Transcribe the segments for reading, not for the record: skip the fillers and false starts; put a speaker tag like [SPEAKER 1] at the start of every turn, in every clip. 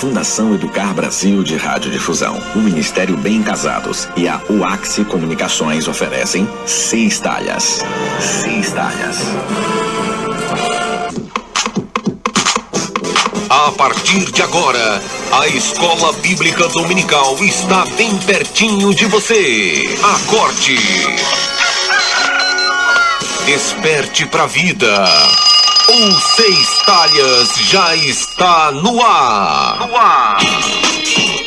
[SPEAKER 1] Fundação Educar Brasil de Radiodifusão, o Ministério Bem Casados e a UAXI Comunicações oferecem Seis Talhas. Seis Talhas.
[SPEAKER 2] A partir de agora, a Escola Bíblica Dominical está bem pertinho de você. Acorde. Desperte para a vida. O Seis Talhas já está no ar.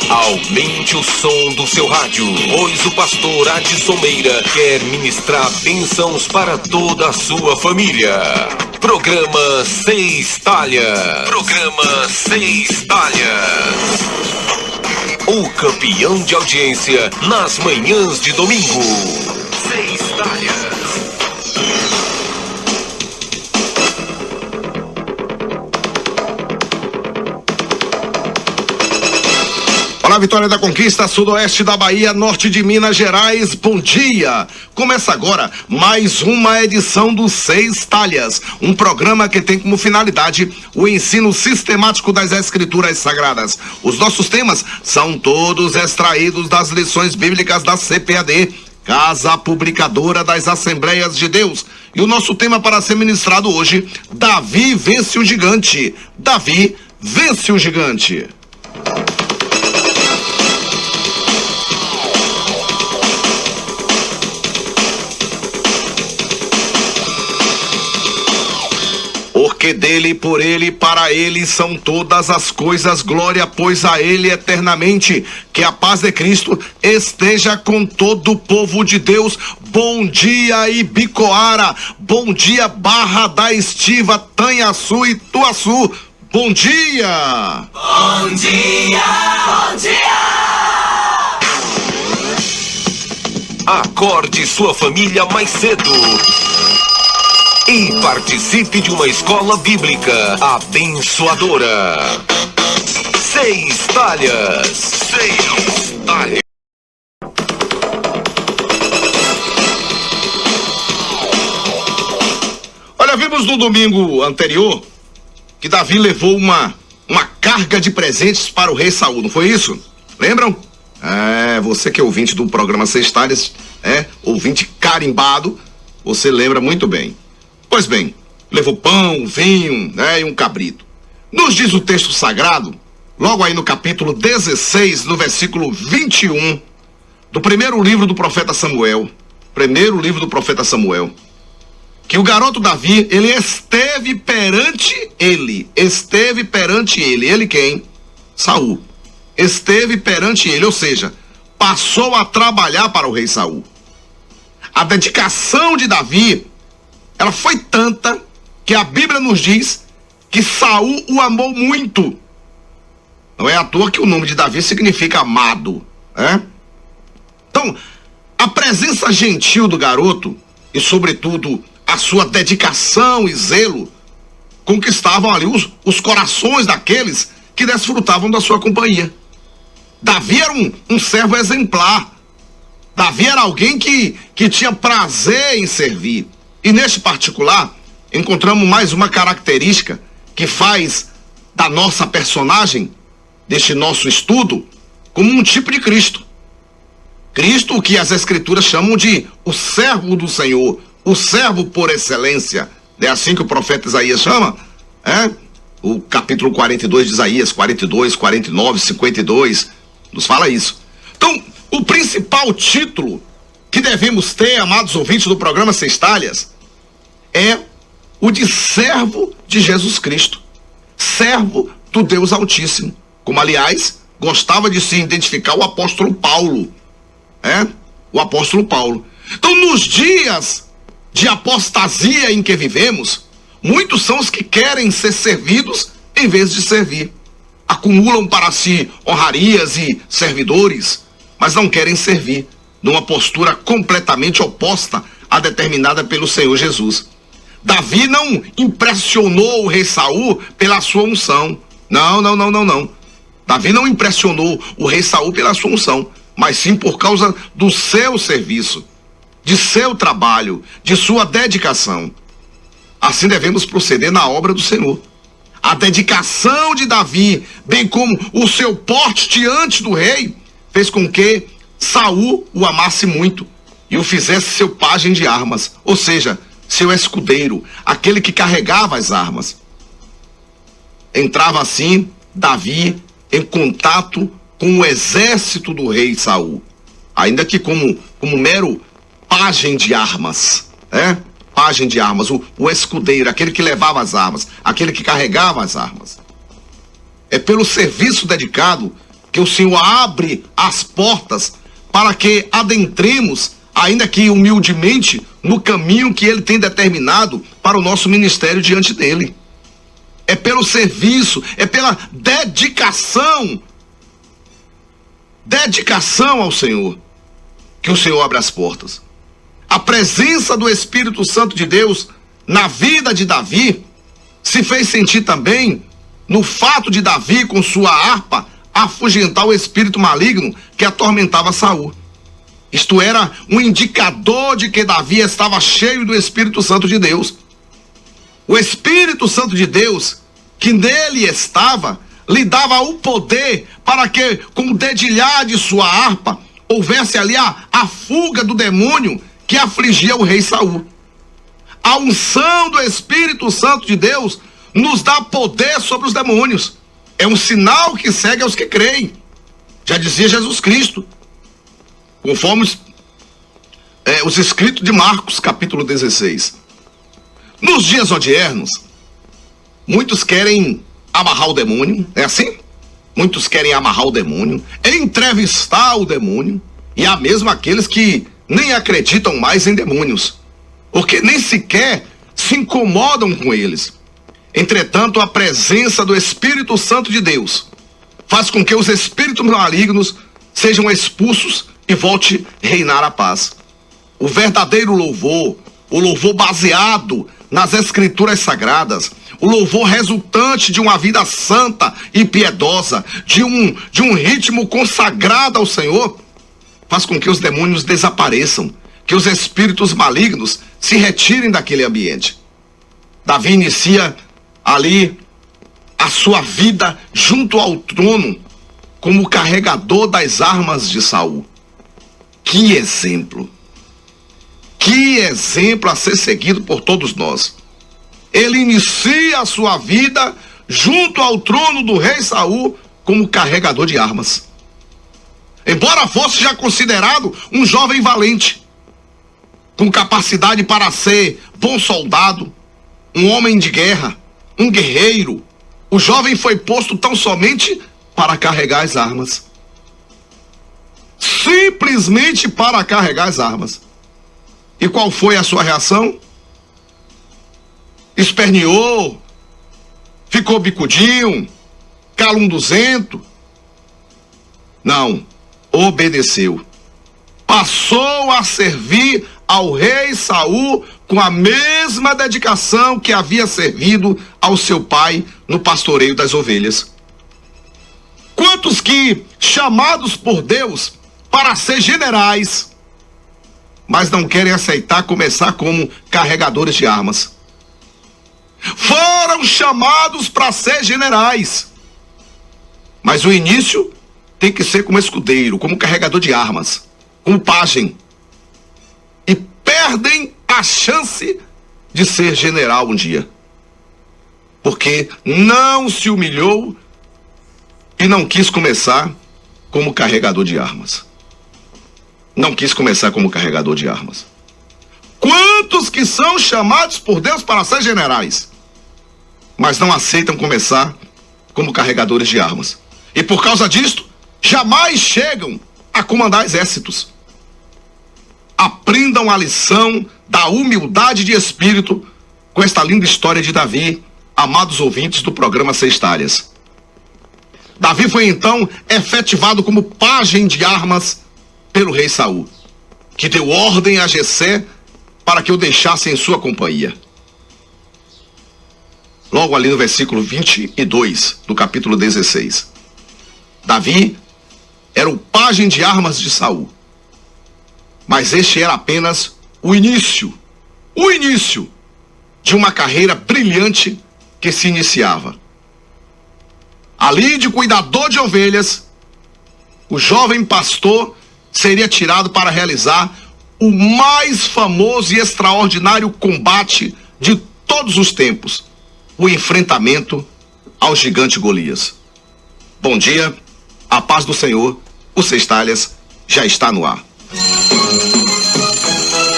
[SPEAKER 2] Aumente o som do seu rádio, pois o pastor Adson Meira quer ministrar bênçãos para toda a sua família. Programa Seis Talhas. Programa Seis Talhas. O campeão de audiência nas manhãs de domingo. Seis Talhas.
[SPEAKER 3] Olá, Vitória da Conquista, sudoeste da Bahia, norte de Minas Gerais, bom dia! Começa agora mais uma edição do Seis Talhas, um programa que tem como finalidade o ensino sistemático das Escrituras Sagradas. Os nossos temas são todos extraídos das lições bíblicas da CPAD, Casa Publicadora das Assembleias de Deus. E o nosso tema para ser ministrado hoje, Davi vence o gigante. Davi vence o gigante. Porque dele, por ele, para ele são todas as coisas, glória, pois a ele eternamente. Que a paz de Cristo esteja com todo o povo de Deus. Bom dia, Ibicoara. Bom dia, Barra da Estiva, Tanhaçu e Tuaçu. Bom dia!
[SPEAKER 4] Bom dia! Bom dia!
[SPEAKER 2] Acorde sua família mais cedo e participe de uma escola bíblica abençoadora. Seis Talhas. Seis Talhas.
[SPEAKER 3] Olha, vimos no domingo anterior que Davi levou uma carga de presentes para o rei Saul, não foi isso? Lembram? Você que é ouvinte do programa Seis Talhas, ouvinte carimbado, você lembra muito bem. Pois bem, levou pão, vinho, e um cabrito. Nos diz o texto sagrado, logo aí no capítulo 16, no versículo 21, do primeiro livro do profeta Samuel, que o garoto Davi, ele esteve perante ele. Ele quem? Saul. Esteve perante ele, ou seja, passou a trabalhar para o rei Saul. A dedicação de Davi, ela foi tanta que a Bíblia nos diz que Saul o amou muito. Não é à toa que o nome de Davi significa amado, Então, a presença gentil do garoto e, sobretudo, a sua dedicação e zelo conquistavam ali os corações daqueles que desfrutavam da sua companhia. Davi era um servo exemplar. Davi era alguém que tinha prazer em servir. E neste particular, encontramos mais uma característica que faz da nossa personagem, deste nosso estudo, como um tipo de Cristo. Cristo, que as Escrituras chamam de o servo do Senhor, o servo por excelência. É assim que o profeta Isaías chama, O capítulo 42 de Isaías, 42, 49, 52, nos fala isso. Então, o principal título que devemos ter, amados ouvintes do programa Seis Talhas, é o de servo de Jesus Cristo, servo do Deus Altíssimo, como aliás gostava de se identificar o apóstolo Paulo, o apóstolo Paulo. Então, nos dias de apostasia em que vivemos, muitos são os que querem ser servidos em vez de servir, acumulam para si honrarias e servidores, mas não querem servir, numa postura completamente oposta à determinada pelo Senhor Jesus. Davi não impressionou o rei Saul pela sua unção. Não. Davi não impressionou o rei Saul pela sua unção, mas sim por causa do seu serviço, de seu trabalho, de sua dedicação. Assim devemos proceder na obra do Senhor. A dedicação de Davi, bem como o seu porte diante do rei, fez com que Saul o amasse muito e o fizesse seu pajem de armas, ou seja, seu escudeiro, aquele que carregava as armas. Entrava assim Davi em contato com o exército do rei Saul, ainda que como mero pajem de armas, pajem de armas, o escudeiro, aquele que levava as armas, aquele que carregava as armas. É pelo serviço dedicado que o Senhor abre as portas para que adentremos, ainda que humildemente, no caminho que Ele tem determinado para o nosso ministério diante dEle. É pelo serviço, é pela dedicação ao Senhor, que o Senhor abre as portas. A presença do Espírito Santo de Deus na vida de Davi se fez sentir também no fato de Davi, com sua harpa, afugentar o espírito maligno que atormentava Saul. Isto era um indicador de que Davi estava cheio do Espírito Santo de Deus. O Espírito Santo de Deus, que nele estava, lhe dava o poder para que, com o dedilhar de sua harpa, houvesse ali a fuga do demônio que afligia o rei Saul. A unção do Espírito Santo de Deus nos dá poder sobre os demônios. É um sinal que segue aos que creem. Já dizia Jesus Cristo, conforme os escritos de Marcos, capítulo 16. Nos dias odiernos, muitos querem amarrar o demônio, é assim? Muitos querem amarrar o demônio, entrevistar o demônio, e há mesmo aqueles que nem acreditam mais em demônios, porque nem sequer se incomodam com eles. Entretanto, a presença do Espírito Santo de Deus faz com que os espíritos malignos sejam expulsos e volte a reinar a paz. O verdadeiro louvor, o louvor baseado nas Escrituras Sagradas, o louvor resultante de uma vida santa e piedosa, de um ritmo consagrado ao Senhor, faz com que os demônios desapareçam, que os espíritos malignos se retirem daquele ambiente. Davi inicia ali a sua vida junto ao trono como carregador das armas de Saul. Que exemplo! Que exemplo a ser seguido por todos nós. Ele inicia a sua vida junto ao trono do rei Saul como carregador de armas. Embora fosse já considerado um jovem valente, com capacidade para ser bom soldado, um homem de guerra, um guerreiro, o jovem foi posto tão somente para carregar as armas. Simplesmente para carregar as armas. E qual foi a sua reação? Esperneou, ficou bicudinho, calunduzento? Não, obedeceu. Passou a servir ao rei Saul com a mesma dedicação que havia servido ao seu pai no pastoreio das ovelhas. Quantos que, chamados por Deus para ser generais, mas não querem aceitar começar como carregadores de armas? Foram chamados para ser generais, mas o início tem que ser como escudeiro, como carregador de armas, como pajem, e perdem a chance de ser general um dia, porque não se humilhou e não quis começar como carregador de armas. Não quis começar como carregador de armas. Quantos que são chamados por Deus para ser generais, mas não aceitam começar como carregadores de armas, e por causa disto jamais chegam a comandar exércitos. Aprendam a lição da humildade de espírito com esta linda história de Davi, amados ouvintes do programa Sextárias. Davi foi então efetivado como pajem de armas pelo rei Saul, que deu ordem a Jessé para que o deixasse em sua companhia. Logo ali no versículo 22 do capítulo 16. Davi era o pajem de armas de Saul, mas este era apenas o início de uma carreira brilhante que se iniciava. ali de cuidador de ovelhas, o jovem pastor seria tirado para realizar o mais famoso e extraordinário combate de todos os tempos, o enfrentamento ao gigante Golias. Bom dia, a paz do Senhor, o Seis Talhas já está no ar.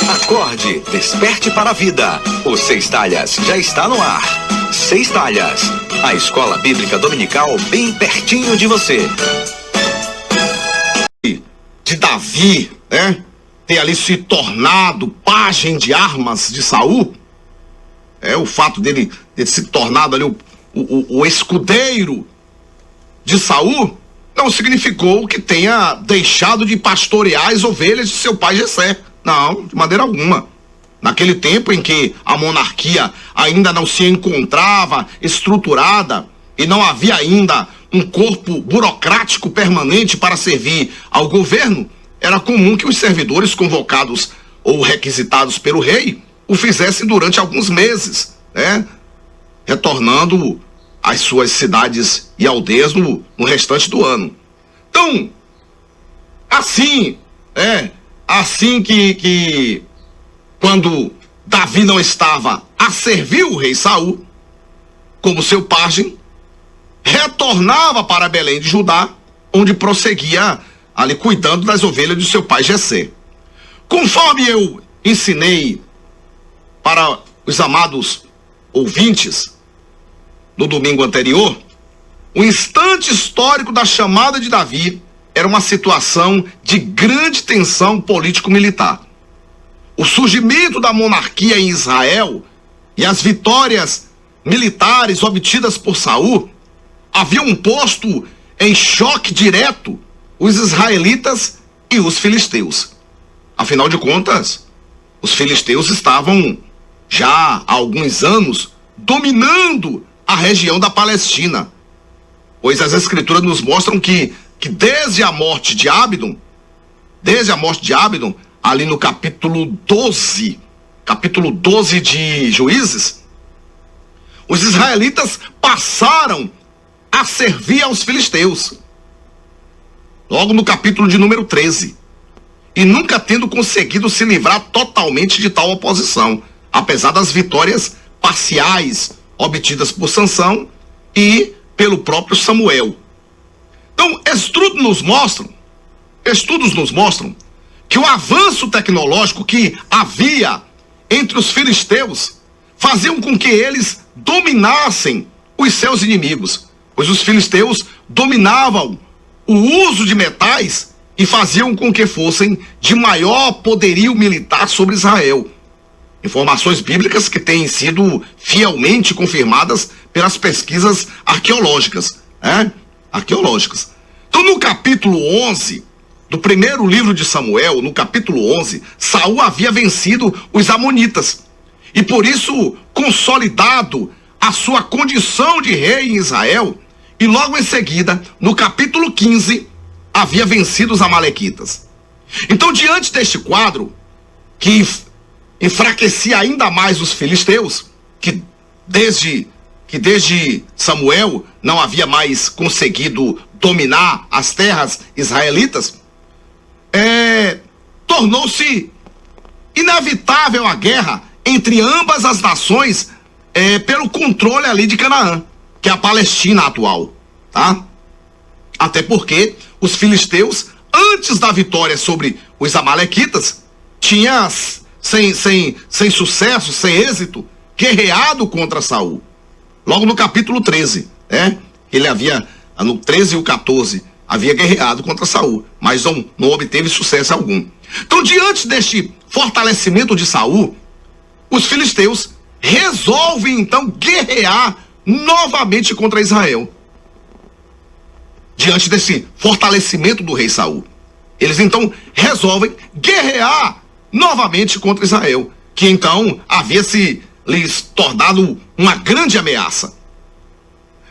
[SPEAKER 1] Acorde, desperte para a vida. O Seis Talhas já está no ar. Seis Talhas, a escola bíblica dominical bem pertinho de você.
[SPEAKER 3] De Davi, né? Ter ali se tornado pajem de armas de Saul. O fato dele ter se tornado ali o escudeiro de Saul não significou que tenha deixado de pastorear as ovelhas de seu pai Jessé. Não, de maneira alguma. Naquele tempo em que a monarquia ainda não se encontrava estruturada e não havia ainda um corpo burocrático permanente para servir ao governo, era comum que os servidores convocados ou requisitados pelo rei o fizessem durante alguns meses, né? Retornando às suas cidades e aldeias no restante do ano. Então, assim que quando Davi não estava a servir o rei Saul, como seu pajem, retornava para Belém de Judá, onde prosseguia ali cuidando das ovelhas de seu pai Jessé. Conforme eu ensinei para os amados ouvintes no domingo anterior, o instante histórico da chamada de Davi era uma situação de grande tensão político-militar. O surgimento da monarquia em Israel e as vitórias militares obtidas por Saul haviam posto em choque direto os israelitas e os filisteus. Afinal de contas, os filisteus estavam já há alguns anos dominando a região da Palestina, pois as escrituras nos mostram que desde a morte de Ábidon, ali no capítulo 12 de Juízes, os israelitas passaram a servir aos filisteus, logo no capítulo de número 13, e nunca tendo conseguido se livrar totalmente de tal oposição, apesar das vitórias parciais obtidas por Sansão e pelo próprio Samuel. Então, estudos nos mostram que o avanço tecnológico que havia entre os filisteus faziam com que eles dominassem os seus inimigos, pois os filisteus dominavam o uso de metais e faziam com que fossem de maior poderio militar sobre Israel. Informações bíblicas que têm sido fielmente confirmadas pelas pesquisas arqueológicas, Então, no capítulo 11 do primeiro livro de Samuel, no capítulo 11, Saul havia vencido os amonitas e por isso consolidado a sua condição de rei em Israel, e logo em seguida, no capítulo 15, havia vencido os amalequitas. Então, diante deste quadro, que enfraquecia ainda mais os filisteus, que desde Samuel não havia mais conseguido dominar as terras israelitas, tornou-se inevitável a guerra entre ambas as nações pelo controle ali de Canaã, que é a Palestina atual, tá? Até porque os filisteus, antes da vitória sobre os amalequitas, tinha sem sucesso, sem êxito, guerreado contra Saul. Logo no capítulo 13, ele havia, no 13 e o 14, havia guerreado contra Saul, mas não obteve sucesso algum. Então, diante deste fortalecimento de Saul, os filisteus resolvem então guerrear novamente contra Israel. Diante desse fortalecimento do rei Saul, eles então resolvem guerrear novamente contra Israel, que então havia se lhes tornado uma grande ameaça.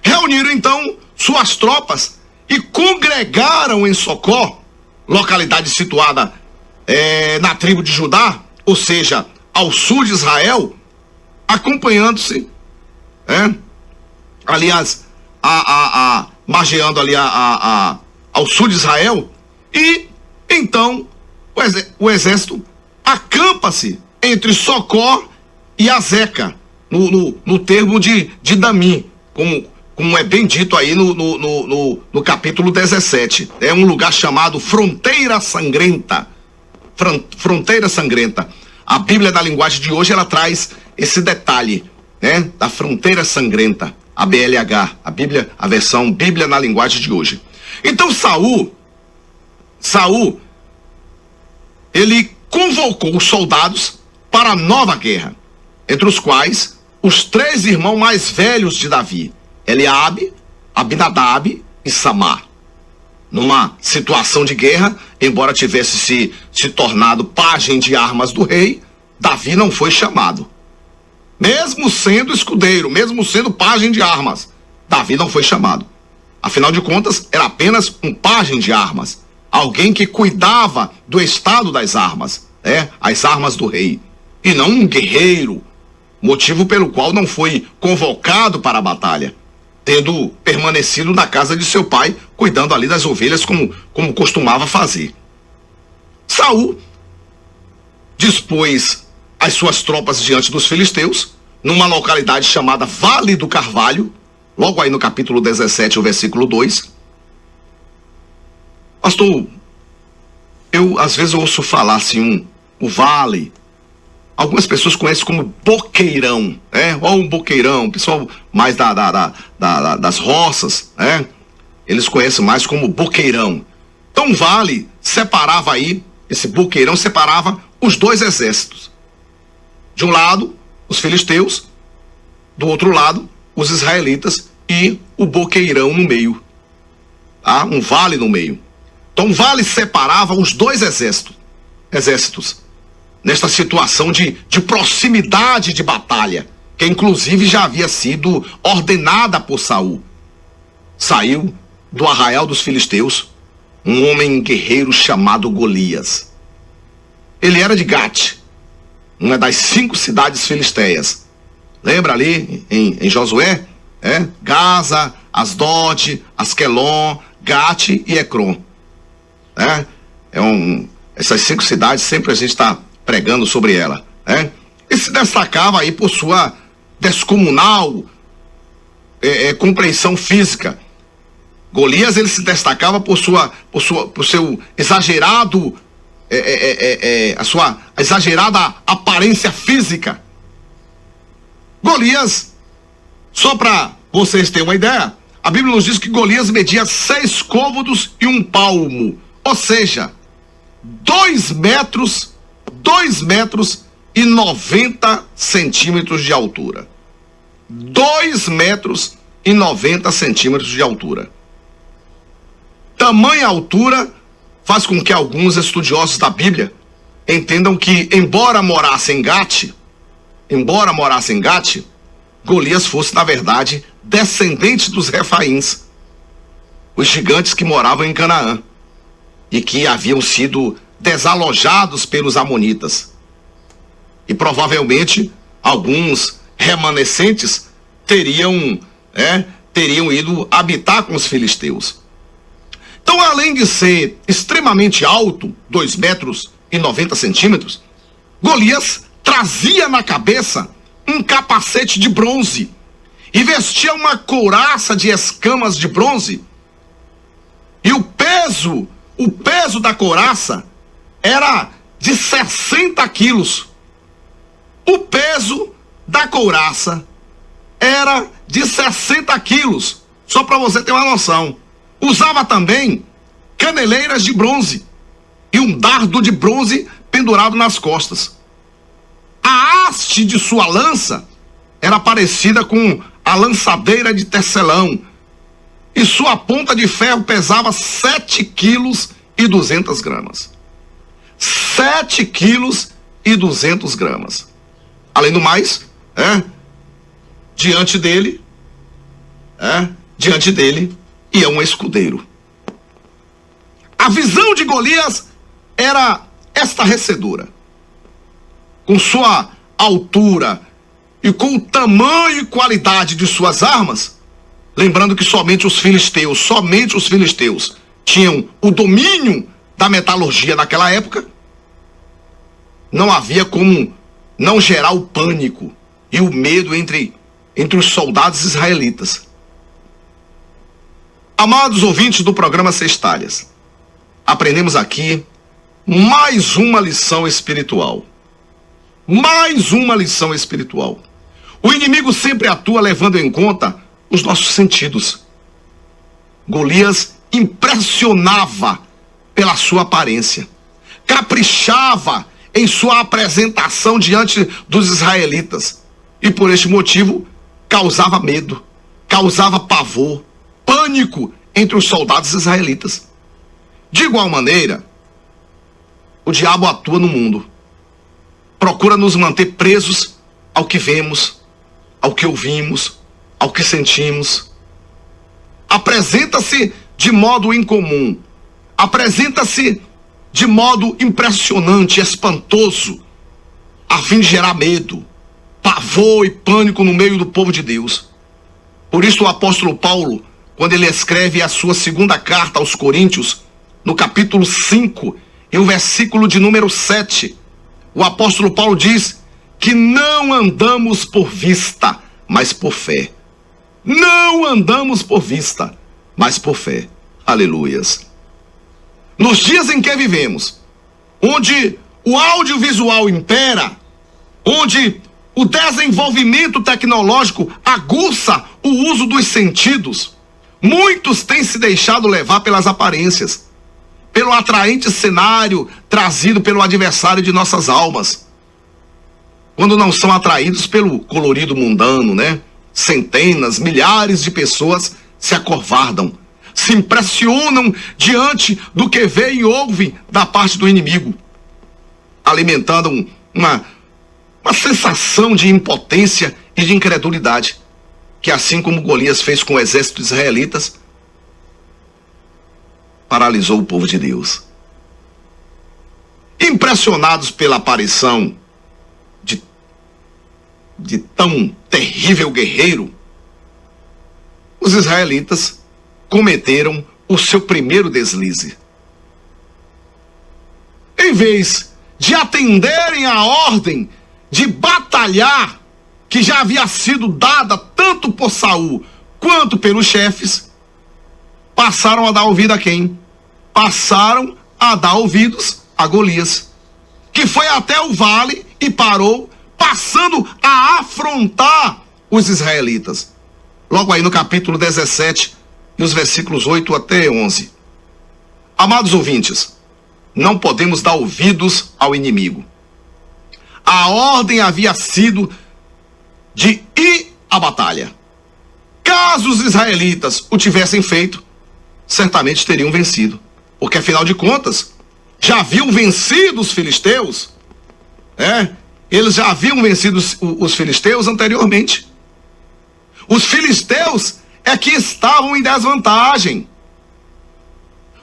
[SPEAKER 3] Reuniram então suas tropas e congregaram em Socó, localidade situada na tribo de Judá, ou seja, ao sul de Israel, acompanhando-se, aliás, margeando ali ao sul de Israel, e então o exército acampa-se entre Socó e Azeca, no termo de Damim, como é bem dito aí no capítulo 17. É um lugar chamado Fronteira Sangrenta. Fronteira Sangrenta. A Bíblia na linguagem de hoje, ela traz esse detalhe, né, da Fronteira Sangrenta, a BLH, a versão Bíblia na linguagem de hoje. Então Saul, ele convocou os soldados para a nova guerra, entre os quais os 3 irmãos mais velhos de Davi, Eliabe, Abinadab e Samar. Numa situação de guerra, embora tivesse se tornado pajem de armas do rei, Davi não foi chamado. Mesmo sendo escudeiro, mesmo sendo pajem de armas, Davi não foi chamado. Afinal de contas, era apenas um pajem de armas, alguém que cuidava do estado das armas, as armas do rei, e não um guerreiro, motivo pelo qual não foi convocado para a batalha, tendo permanecido na casa de seu pai, cuidando ali das ovelhas como costumava fazer. Saul dispôs as suas tropas diante dos filisteus, numa localidade chamada Vale do Carvalho, logo aí no capítulo 17, o versículo 2. Pastor, eu às vezes ouço falar assim, o vale, algumas pessoas conhecem como boqueirão, ou um boqueirão, pessoal mais das roças, eles conhecem mais como boqueirão. Então o vale separava aí, esse boqueirão separava os 2 exércitos. De um lado, os filisteus, do outro lado, os israelitas, e o boqueirão no meio. Um vale no meio. Então o vale separava os 2 exércitos. Nesta situação de proximidade de batalha, que inclusive já havia sido ordenada por Saul. Saiu do arraial dos filisteus um homem guerreiro chamado Golias. Ele era de Gate, uma das 5 cidades filisteias. Lembra ali em Josué? Gaza, Asdod, Asquelon, Gate e Ecrom. Essas 5 cidades, sempre a gente está pregando sobre ela, e se destacava aí por sua descomunal compreensão física. Golias, ele se destacava por seu exagerado, a sua exagerada aparência física. Golias, só para vocês terem uma ideia, a Bíblia nos diz que Golias media 6 côvados e 1 palmo, ou seja, 2 metros e 90 centímetros de altura. 2 metros e 90 centímetros de altura. Tamanha altura faz com que alguns estudiosos da Bíblia entendam que, embora morasse em Gate, Golias fosse, na verdade, descendente dos Refaíns, os gigantes que moravam em Canaã e que haviam sido desalojados pelos amonitas. E provavelmente alguns remanescentes teriam ido habitar com os filisteus. Então, além de ser extremamente alto, 2 metros e 90 centímetros, Golias trazia na cabeça um capacete de bronze e vestia uma couraça de escamas de bronze. E o peso da couraça era de 60 quilos. O peso da couraça era de 60 quilos, só para você ter uma noção. Usava também caneleiras de bronze e um dardo de bronze pendurado nas costas. A haste de sua lança era parecida com a lançadeira de tecelão e sua ponta de ferro pesava 7 quilos e 200 gramas. 7 quilos e 200 gramas. Além do mais, diante dele ia um escudeiro. A visão de Golias era estarrecedora. Com sua altura e com o tamanho e qualidade de suas armas, lembrando que somente os filisteus tinham o domínio da metalurgia naquela época, não havia como não gerar o pânico e o medo entre os soldados israelitas. Amados ouvintes do programa Sextalhas, aprendemos aqui mais uma lição espiritual. Mais uma lição espiritual. O inimigo sempre atua levando em conta os nossos sentidos. Golias impressionava pela sua aparência, caprichava em sua apresentação diante dos israelitas e por este motivo causava medo, causava pavor, pânico entre os soldados israelitas. De igual maneira, o diabo atua no mundo, procura nos manter presos ao que vemos, ao que ouvimos, ao que sentimos. Apresenta-se de modo incomum, apresenta-se de modo impressionante, espantoso, a fim de gerar medo, pavor e pânico no meio do povo de Deus. Por isso o apóstolo Paulo, quando ele escreve a sua segunda carta aos Coríntios, no capítulo 5, e o versículo de número 7, o apóstolo Paulo diz que não andamos por vista, mas por fé. Não andamos por vista, mas por fé. Aleluias. Nos dias em que vivemos, onde o audiovisual impera, onde o desenvolvimento tecnológico aguça o uso dos sentidos, muitos têm se deixado levar pelas aparências, pelo atraente cenário trazido pelo adversário de nossas almas, quando não são atraídos pelo colorido mundano, né? Centenas, milhares de pessoas se acovardam, se impressionam diante do que vê e ouve da parte do inimigo, alimentando uma sensação de impotência e de incredulidade, que assim como Golias fez com o exército israelitas, paralisou o povo de Deus. Impressionados pela aparição de tão terrível guerreiro, os israelitas cometeram o seu primeiro deslize. Em vez de atenderem à ordem de batalhar que já havia sido dada tanto por Saul quanto pelos chefes, passaram a dar ouvido a quem? Passaram a dar ouvidos a Golias, que foi até o vale e parou, passando a afrontar os israelitas. Logo aí no capítulo 17, e os versículos 8 até 11. Amados ouvintes, não podemos dar ouvidos ao inimigo. A ordem havia sido de ir à batalha. Caso os israelitas o tivessem feito, certamente teriam vencido, porque afinal de contas, já haviam vencido os filisteus, eles já haviam vencido os filisteus anteriormente. Os filisteus é que estavam em desvantagem.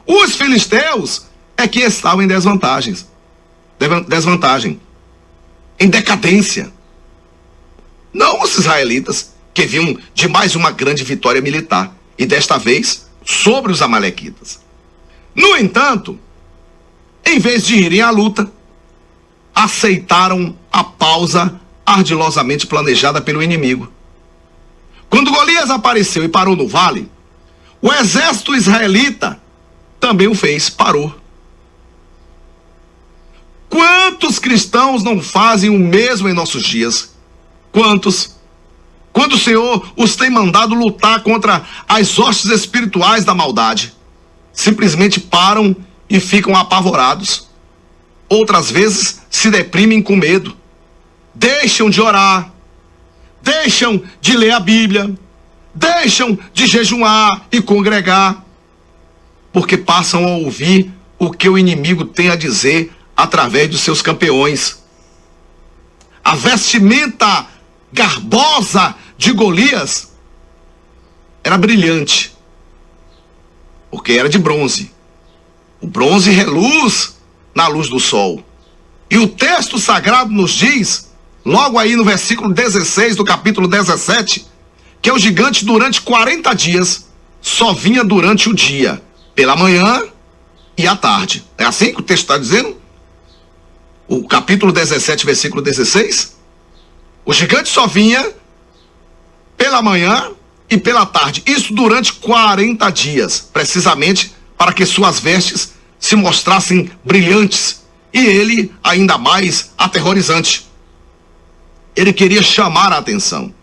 [SPEAKER 3] Os filisteus é que estavam em desvantagem, em decadência. Não os israelitas, que vinham de mais uma grande vitória militar, e desta vez sobre os amalequitas. No entanto, em vez de irem à luta, aceitaram a pausa ardilosamente planejada pelo inimigo. Quando Golias apareceu e parou no vale, o exército israelita também o fez, parou. Quantos cristãos não fazem o mesmo em nossos dias? Quantos? Quando o Senhor os tem mandado lutar contra as hostes espirituais da maldade, simplesmente param e ficam apavorados. Outras vezes se deprimem com medo, deixam de orar, deixam de ler a Bíblia, deixam de jejuar e congregar, porque passam a ouvir o que o inimigo tem a dizer através dos seus campeões. A vestimenta garbosa de Golias era brilhante, porque era de bronze. O bronze reluz na luz do sol. E o texto sagrado nos diz, logo aí no versículo 16 do capítulo 17, que o gigante durante 40 dias só vinha durante o dia, pela manhã e à tarde. É assim que o texto está dizendo? O capítulo 17, versículo 16. O gigante só vinha pela manhã e pela tarde. Isso durante 40 dias, precisamente para que suas vestes se mostrassem brilhantes e ele ainda mais aterrorizante. Ele queria chamar a atenção,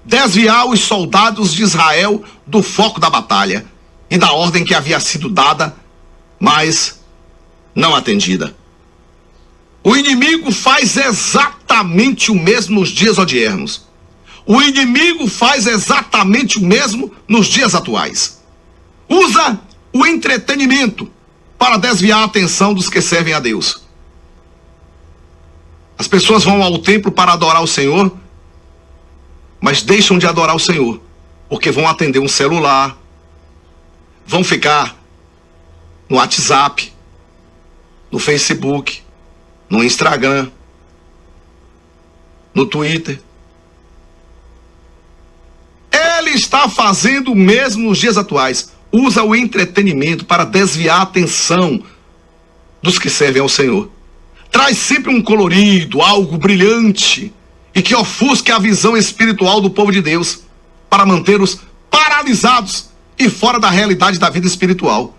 [SPEAKER 3] desviar os soldados de Israel do foco da batalha e da ordem que havia sido dada, mas não atendida. O inimigo faz exatamente o mesmo nos dias odiernos. O inimigo faz exatamente o mesmo nos dias atuais. Usa o entretenimento para desviar a atenção dos que servem a Deus. As pessoas vão ao templo para adorar o Senhor, mas deixam de adorar o Senhor, porque vão atender um celular, vão ficar no WhatsApp, no Facebook, no Instagram, no Twitter. Ele está fazendo o mesmo nos dias atuais. Usa o entretenimento para desviar a atenção dos que servem ao Senhor. Traz sempre um colorido, algo brilhante, e que ofusque a visão espiritual do povo de Deus, para mantê-los paralisados e fora da realidade da vida espiritual.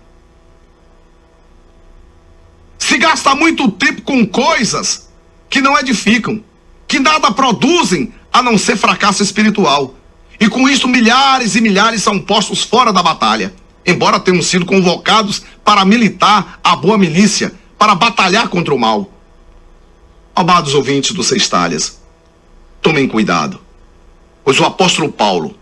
[SPEAKER 3] Se gasta muito tempo com coisas que não edificam, que nada produzem a não ser fracasso espiritual. E com isso milhares e milhares são postos fora da batalha, embora tenham sido convocados para militar a boa milícia, para batalhar contra o mal. Amados ouvintes do Seis Talhas, tomem cuidado, pois o apóstolo Paulo,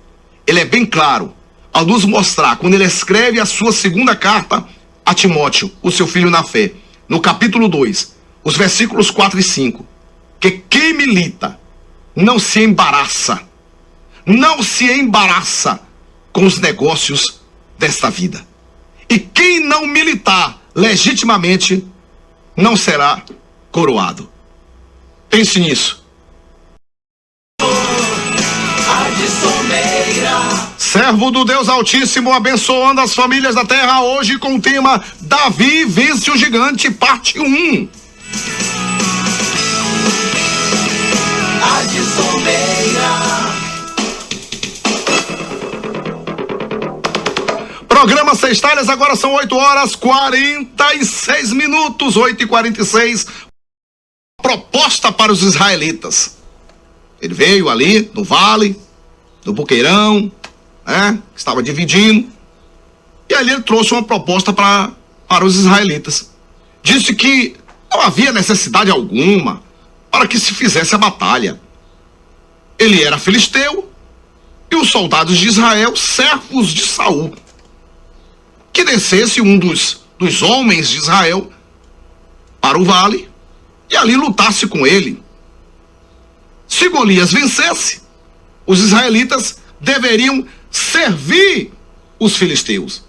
[SPEAKER 3] ele é bem claro ao nos mostrar, quando ele escreve a sua segunda carta a Timóteo, o seu filho na fé, no capítulo 2, os versículos 4 e 5, que quem milita não se embaraça com os negócios desta vida. E quem não militar legitimamente não será coroado. Pense nisso. Servo do Deus Altíssimo, abençoando as famílias da terra, hoje com o tema Davi vence o gigante, parte 1. Programa Seis Talhas, agora são 8h46, 8h46. Proposta para os israelitas. Ele veio ali no vale, do Boqueirão, né, que estava dividindo, e ali ele trouxe uma proposta para os israelitas. Disse que não havia necessidade alguma para que se fizesse a batalha. Ele era filisteu e os soldados de Israel, servos de Saul. Que descesse um dos homens de Israel para o vale e ali lutasse com ele. Se Golias vencesse, os israelitas deveriam servir os filisteus.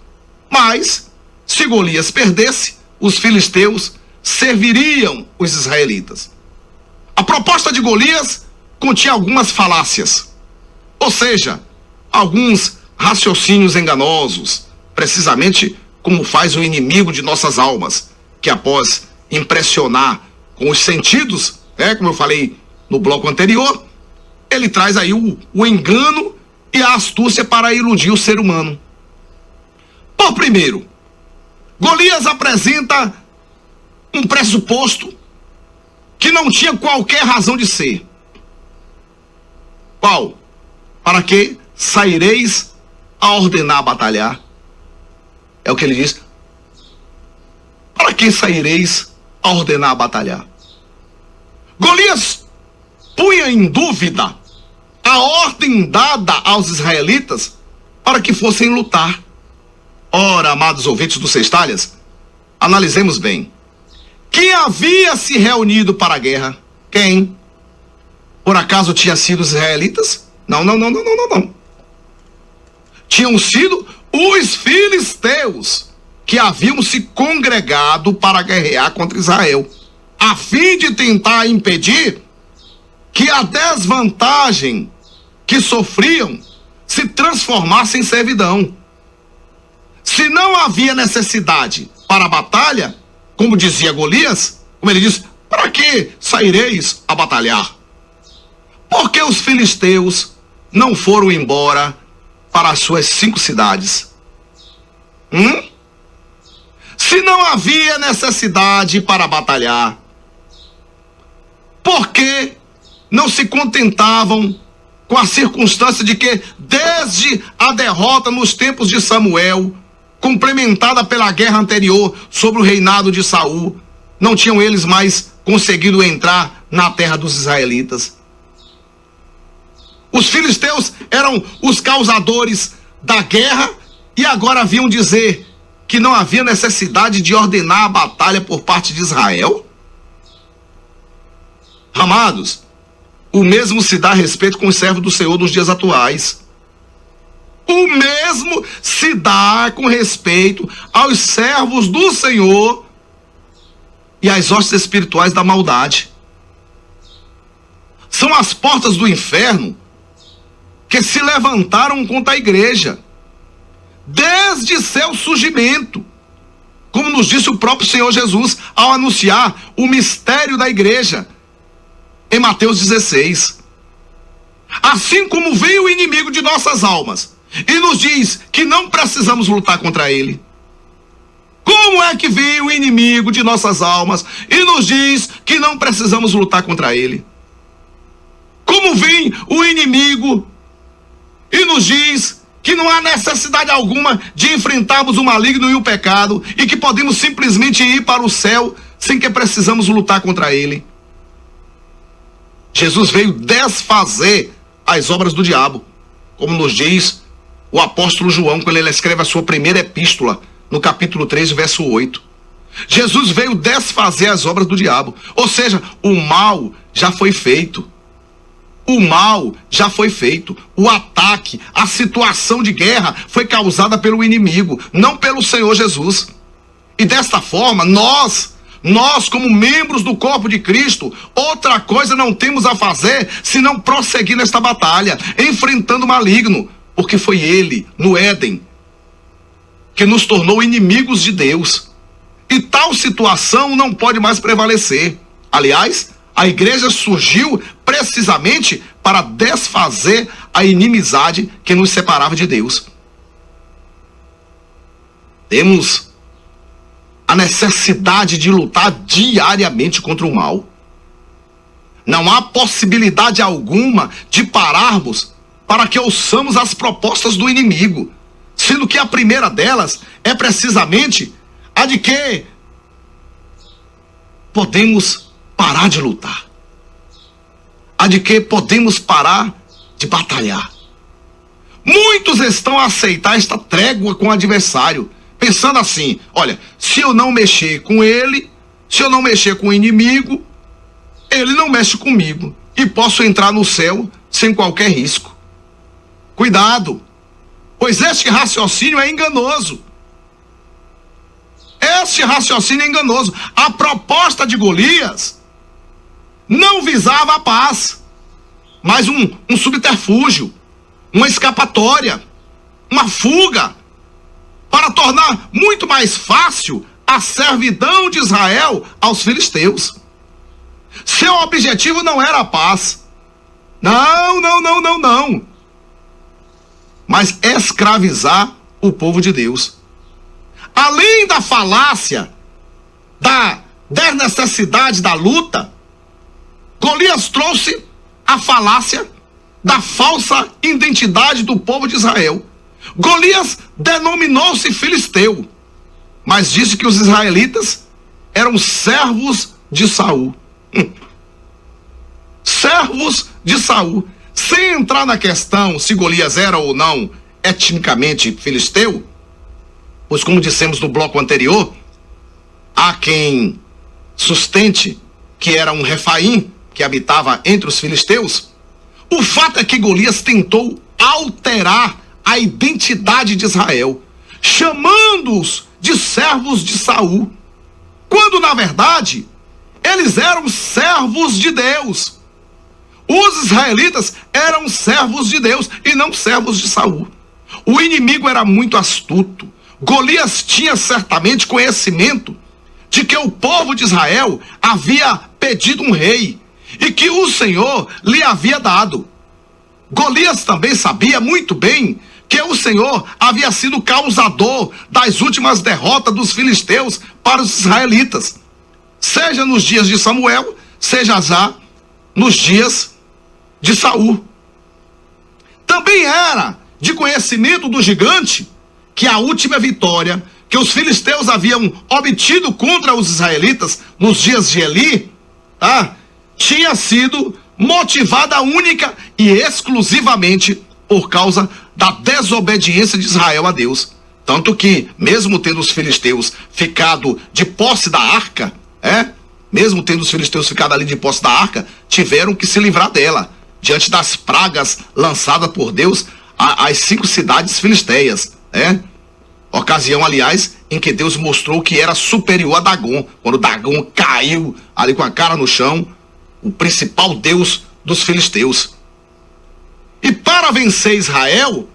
[SPEAKER 3] Mas, se Golias perdesse, os filisteus serviriam os israelitas. A proposta de Golias continha algumas falácias, ou seja, alguns raciocínios enganosos, precisamente como faz o inimigo de nossas almas, que após impressionar com os sentidos, como eu falei no bloco anterior, ele traz aí o engano e a astúcia para iludir o ser humano. Por primeiro, Golias apresenta um pressuposto que não tinha qualquer razão de ser. Qual? Para que saireis a ordenar batalhar? É o que ele diz. Para que saireis a ordenar batalhar? Golias punha em dúvida a ordem dada aos israelitas para que fossem lutar. Ora, amados ouvintes do Seis Talhas, analisemos bem. Quem havia se reunido para a guerra? Quem? Por acaso tinha sido os israelitas? Não. Tinham sido os filisteus que haviam se congregado para guerrear contra Israel, a fim de tentar impedir que a desvantagem que sofriam se transformasse em servidão. Se não havia necessidade para a batalha, como dizia Golias, como ele disse, para que saireis a batalhar? Por que os filisteus não foram embora para as suas 5 cidades? Se não havia necessidade para batalhar, por que não se contentavam com a circunstância de que, desde a derrota nos tempos de Samuel, complementada pela guerra anterior sobre o reinado de Saul, não tinham eles mais conseguido entrar na terra dos israelitas? Os filisteus eram os causadores da guerra e agora vinham dizer que não havia necessidade de ordenar a batalha por parte de Israel? Amados, o mesmo se dá a respeito com os servos do Senhor nos dias atuais. O mesmo se dá com respeito aos servos do Senhor e às hostes espirituais da maldade. São as portas do inferno que se levantaram contra a igreja desde seu surgimento, como nos disse o próprio Senhor Jesus ao anunciar o mistério da igreja em Mateus 16. Assim como veio o inimigo de nossas almas e nos diz que não precisamos lutar contra ele, como é que veio o inimigo de nossas almas e nos diz que não precisamos lutar contra ele? Como vem o inimigo e nos diz que não há necessidade alguma de enfrentarmos o maligno e o pecado e que podemos simplesmente ir para o céu sem que precisamos lutar contra ele? Jesus veio desfazer as obras do diabo, como nos diz o apóstolo João quando ele escreve a sua primeira epístola, no capítulo 3, verso 8. Jesus veio desfazer as obras do diabo, ou seja, o mal já foi feito. O mal já foi feito. O ataque, a situação de guerra foi causada pelo inimigo, não pelo Senhor Jesus. E desta forma, nós como membros do corpo de Cristo, outra coisa não temos a fazer senão prosseguir nesta batalha, enfrentando o maligno, porque foi ele, no Éden, que nos tornou inimigos de Deus. E tal situação não pode mais prevalecer. Aliás, a igreja surgiu precisamente para desfazer a inimizade que nos separava de Deus. Temos a necessidade de lutar diariamente contra o mal. Não há possibilidade alguma de pararmos para que ouçamos as propostas do inimigo, sendo que a primeira delas é precisamente a de que podemos parar de lutar, a de que podemos parar de batalhar. Muitos estão a aceitar esta trégua com o adversário, pensando assim: olha, se eu não mexer com ele, se eu não mexer com o inimigo, ele não mexe comigo e posso entrar no céu sem qualquer risco. Cuidado, pois este raciocínio é enganoso. Este raciocínio é enganoso. A proposta de Golias não visava a paz, mas um subterfúgio, uma escapatória, uma fuga, para tornar muito mais fácil a servidão de Israel aos filisteus. Seu objetivo não era a paz. Não. Mas escravizar o povo de Deus. Além da falácia, da desnecessidade da luta, Golias trouxe a falácia da falsa identidade do povo de Israel. Golias denominou-se filisteu, mas disse que os israelitas eram servos de Saul. Servos de Saul. Sem entrar na questão se Golias era ou não etnicamente filisteu, pois, como dissemos no bloco anterior, há quem sustente que era um Refaim que habitava entre os filisteus. O fato é que Golias tentou alterar a identidade de Israel, chamando-os de servos de Saul, quando na verdade eles eram servos de Deus. Os israelitas eram servos de Deus e não servos de Saul. O inimigo era muito astuto. Golias tinha certamente conhecimento de que o povo de Israel havia pedido um rei e que o Senhor lhe havia dado. Golias também sabia muito bem que o Senhor havia sido causador das últimas derrotas dos filisteus para os israelitas, seja nos dias de Samuel, seja já nos dias de Saul. Também era de conhecimento do gigante que a última vitória que os filisteus haviam obtido contra os israelitas nos dias de Eli, tinha sido motivada única e exclusivamente por causa da desobediência de Israel a Deus. Tanto que, mesmo tendo os filisteus ficado de posse da arca, mesmo tendo os filisteus ficado ali de posse da arca, tiveram que se livrar dela, diante das pragas lançadas por Deus às 5 cidades filisteias, Ocasião, aliás, em que Deus mostrou que era superior a Dagon, quando Dagon caiu ali com a cara no chão, o principal deus dos filisteus. E para vencer Israel,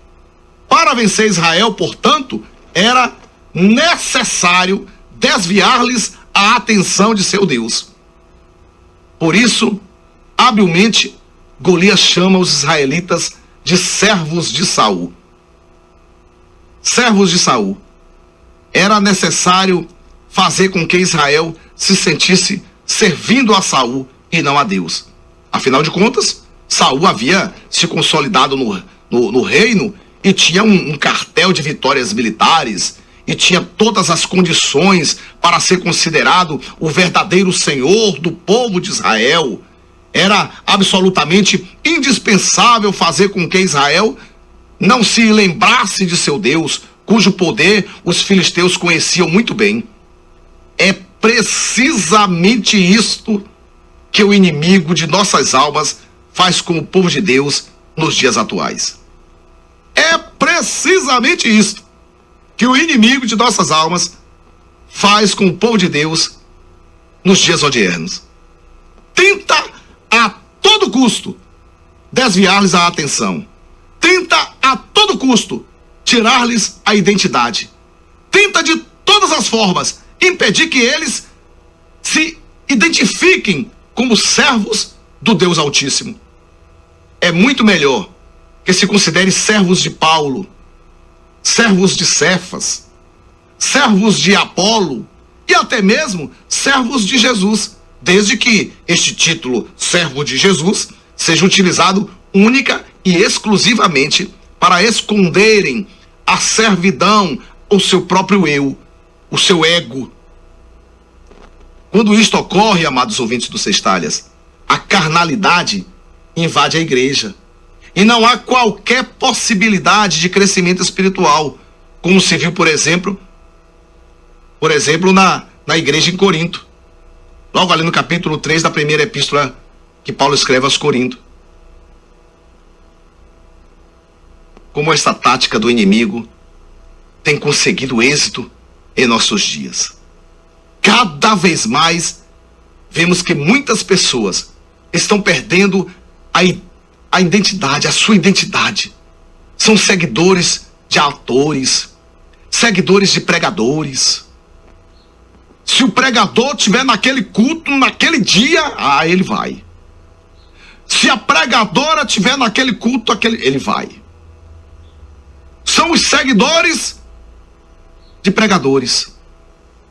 [SPEAKER 3] portanto, era necessário desviar-lhes a atenção de seu Deus. Por isso, habilmente, Golias chama os israelitas de servos de Saul. Servos de Saul. Era necessário fazer com que Israel se sentisse servindo a Saul e não a Deus. Afinal de contas, Saul havia se consolidado no reino e tinha um cartel de vitórias militares e tinha todas as condições para ser considerado o verdadeiro senhor do povo de Israel. Era absolutamente indispensável fazer com que Israel não se lembrasse de seu Deus, cujo poder os filisteus conheciam muito bem. É precisamente isto que o inimigo de nossas almas faz com o povo de Deus nos dias atuais. É precisamente isto que o inimigo de nossas almas faz com o povo de Deus nos dias odiernos. Tenta a todo custo desviar-lhes a atenção. Tenta a todo custo tirar-lhes a identidade. Tenta de todas as formas impedir que eles se identifiquem como servos do Deus Altíssimo. É muito melhor que se considere servos de Paulo, servos de Cefas, servos de Apolo e até mesmo servos de Jesus, desde que este título, servo de Jesus, seja utilizado única e exclusivamente para esconderem a servidão ao seu próprio eu, o seu ego. Quando isto ocorre, amados ouvintes do Sextalhas, a carnalidade invade a igreja e não há qualquer possibilidade de crescimento espiritual, como se viu, por exemplo, na igreja em Corinto, logo ali no capítulo 3 da primeira epístola que Paulo escreve aos Coríntios. Como essa tática do inimigo tem conseguido êxito em nossos dias. Cada vez mais vemos que muitas pessoas estão perdendo a identidade, a sua identidade. São seguidores de atores, seguidores de pregadores. Se o pregador estiver naquele culto, naquele dia, ele vai. Se a pregadora estiver naquele culto, ele vai. São os seguidores de pregadores,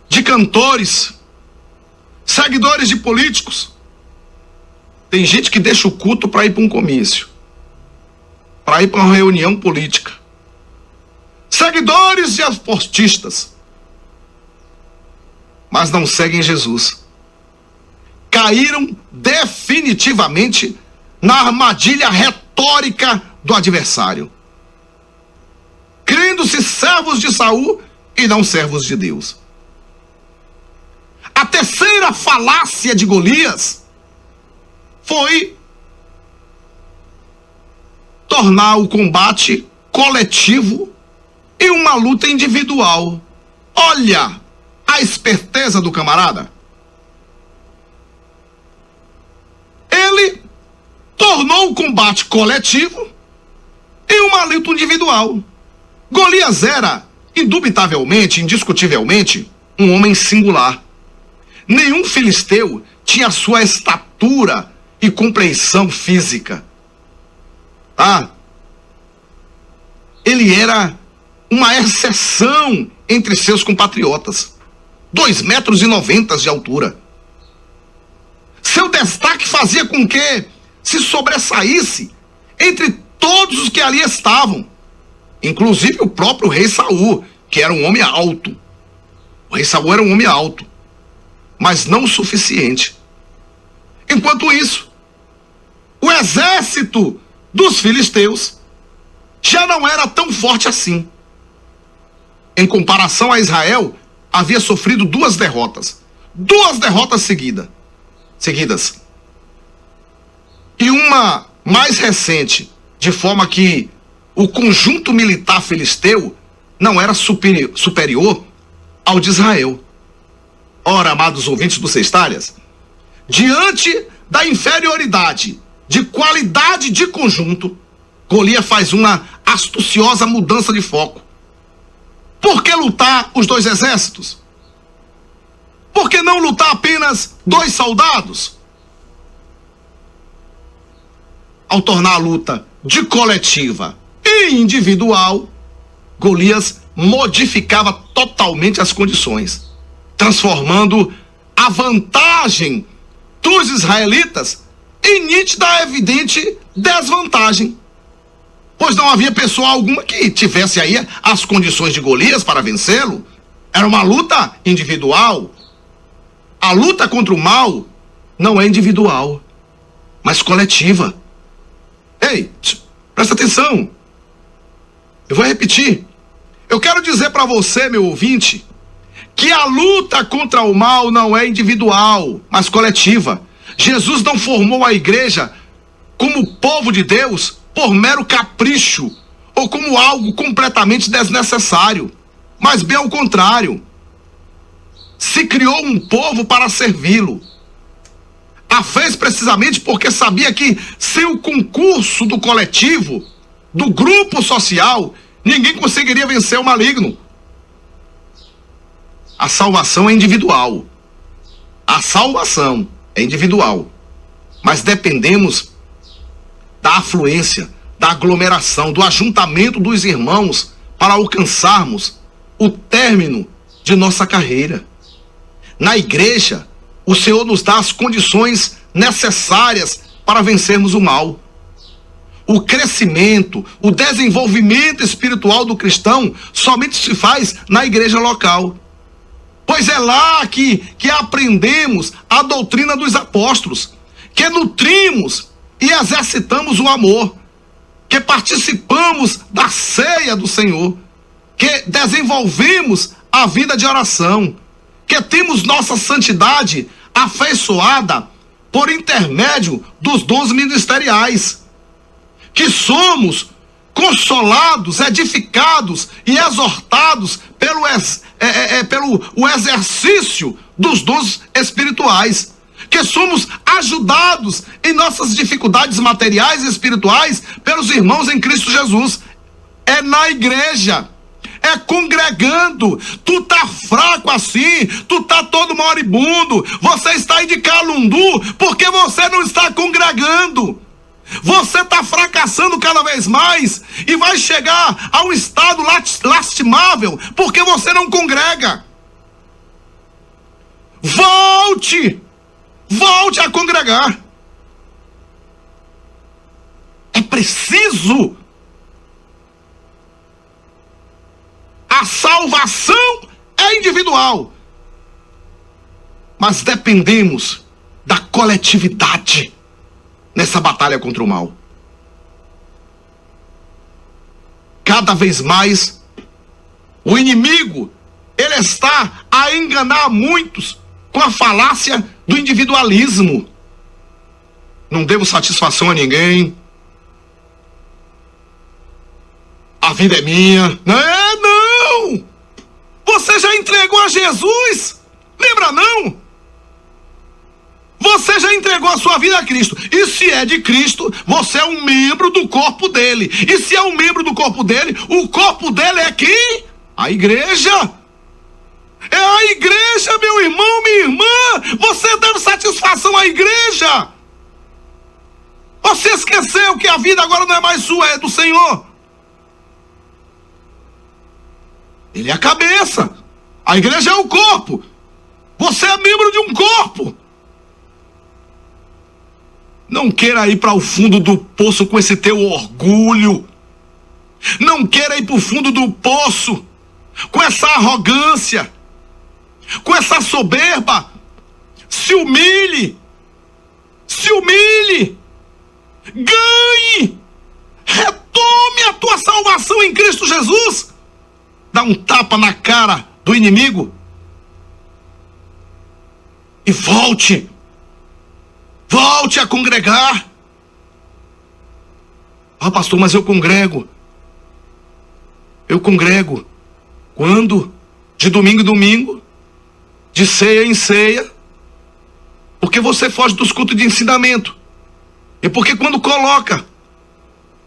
[SPEAKER 3] de cantores, seguidores de políticos. Tem gente que deixa o culto para ir para um comício, para ir para uma reunião política. Seguidores de apostistas, mas não seguem Jesus. Caíram definitivamente na armadilha retórica do adversário, crendo-se servos de Saul e não servos de Deus. A terceira falácia de Golias foi tornar o combate coletivo em uma luta individual. Olha a esperteza do camarada. Ele tornou tornou o combate coletivo em uma luta individual. Golias era, indubitavelmente, indiscutivelmente, um homem singular. Nenhum filisteu tinha sua estatura e compreensão física. Tá? Ele era uma exceção entre seus compatriotas. 2,90 metros de altura. Seu destaque fazia com que se sobressaísse entre todos os que ali estavam, inclusive o próprio rei Saul, que era um homem alto. O rei Saul era um homem alto, mas não o suficiente. Enquanto isso, o exército dos filisteus já não era tão forte assim. Em comparação a Israel, havia sofrido duas derrotas seguidas. E uma mais recente, de forma que o conjunto militar filisteu não era superior ao de Israel. Ora, amados ouvintes do Sextalhas, diante da inferioridade de qualidade de conjunto, Golias faz uma astuciosa mudança de foco. Por que lutar os dois exércitos? Por que não lutar apenas 2 soldados? Ao tornar a luta de coletiva e individual, Golias modificava totalmente as condições, transformando a vantagem dos israelitas em nítida e evidente desvantagem. Pois não havia pessoa alguma que tivesse aí as condições de Golias para vencê-lo. Era uma luta individual. A luta contra o mal não é individual, mas coletiva. Ei, presta atenção. Eu vou repetir. Eu quero dizer para você, meu ouvinte, que a luta contra o mal não é individual, mas coletiva. Jesus não formou a igreja como povo de Deus por mero capricho ou como algo completamente desnecessário, mas bem ao contrário. Se criou um povo para servi-lo. A fez precisamente porque sabia que sem o concurso do coletivo, do grupo social, ninguém conseguiria vencer o maligno. A salvação é individual. A salvação é individual. Mas dependemos da afluência, da aglomeração, do ajuntamento dos irmãos para alcançarmos o término de nossa carreira. Na igreja, o Senhor nos dá as condições necessárias para vencermos o mal. O crescimento, o desenvolvimento espiritual do cristão somente se faz na igreja local. Pois é lá que aprendemos a doutrina dos apóstolos, que nutrimos e exercitamos o amor, que participamos da ceia do Senhor, que desenvolvemos a vida de oração, que temos nossa santidade afeiçoada por intermédio dos dons ministeriais, que somos consolados, edificados e exortados pelo o exercício dos dons espirituais, que somos ajudados em nossas dificuldades materiais e espirituais pelos irmãos em Cristo Jesus. É na igreja, é congregando. Tu tá fraco assim, tu tá todo moribundo, você está aí de calundu porque você não está congregando. Você está fracassando cada vez mais e vai chegar a um estado lastimável porque você não congrega. Volte a congregar. É preciso. A salvação é individual, mas dependemos da coletividade nessa batalha contra o mal. Cada vez mais o inimigo, ele está a enganar muitos com a falácia do individualismo. Não devo satisfação a ninguém. A vida é minha. Não! Você já entregou a Jesus? Lembra não? Você já entregou a sua vida a Cristo. E se é de Cristo, você é um membro do corpo dele. E se é um membro do corpo dele, o corpo dele é quem? A igreja. É a igreja, meu irmão, minha irmã. Você deve satisfação à igreja. Você esqueceu que a vida agora não é mais sua, é do Senhor. Ele é a cabeça. A igreja é o corpo. Você é membro de um corpo. Não queira ir para o fundo do poço com esse teu orgulho. Não queira ir para o fundo do poço com essa arrogância, com essa soberba. Se humilhe. Se humilhe. Ganhe. Retome a tua salvação em Cristo Jesus. Dá um tapa na cara do inimigo e volte a congregar. Ah, pastor, mas eu congrego quando? De domingo em domingo, de ceia em ceia, porque você foge dos cultos de ensinamento, e porque quando coloca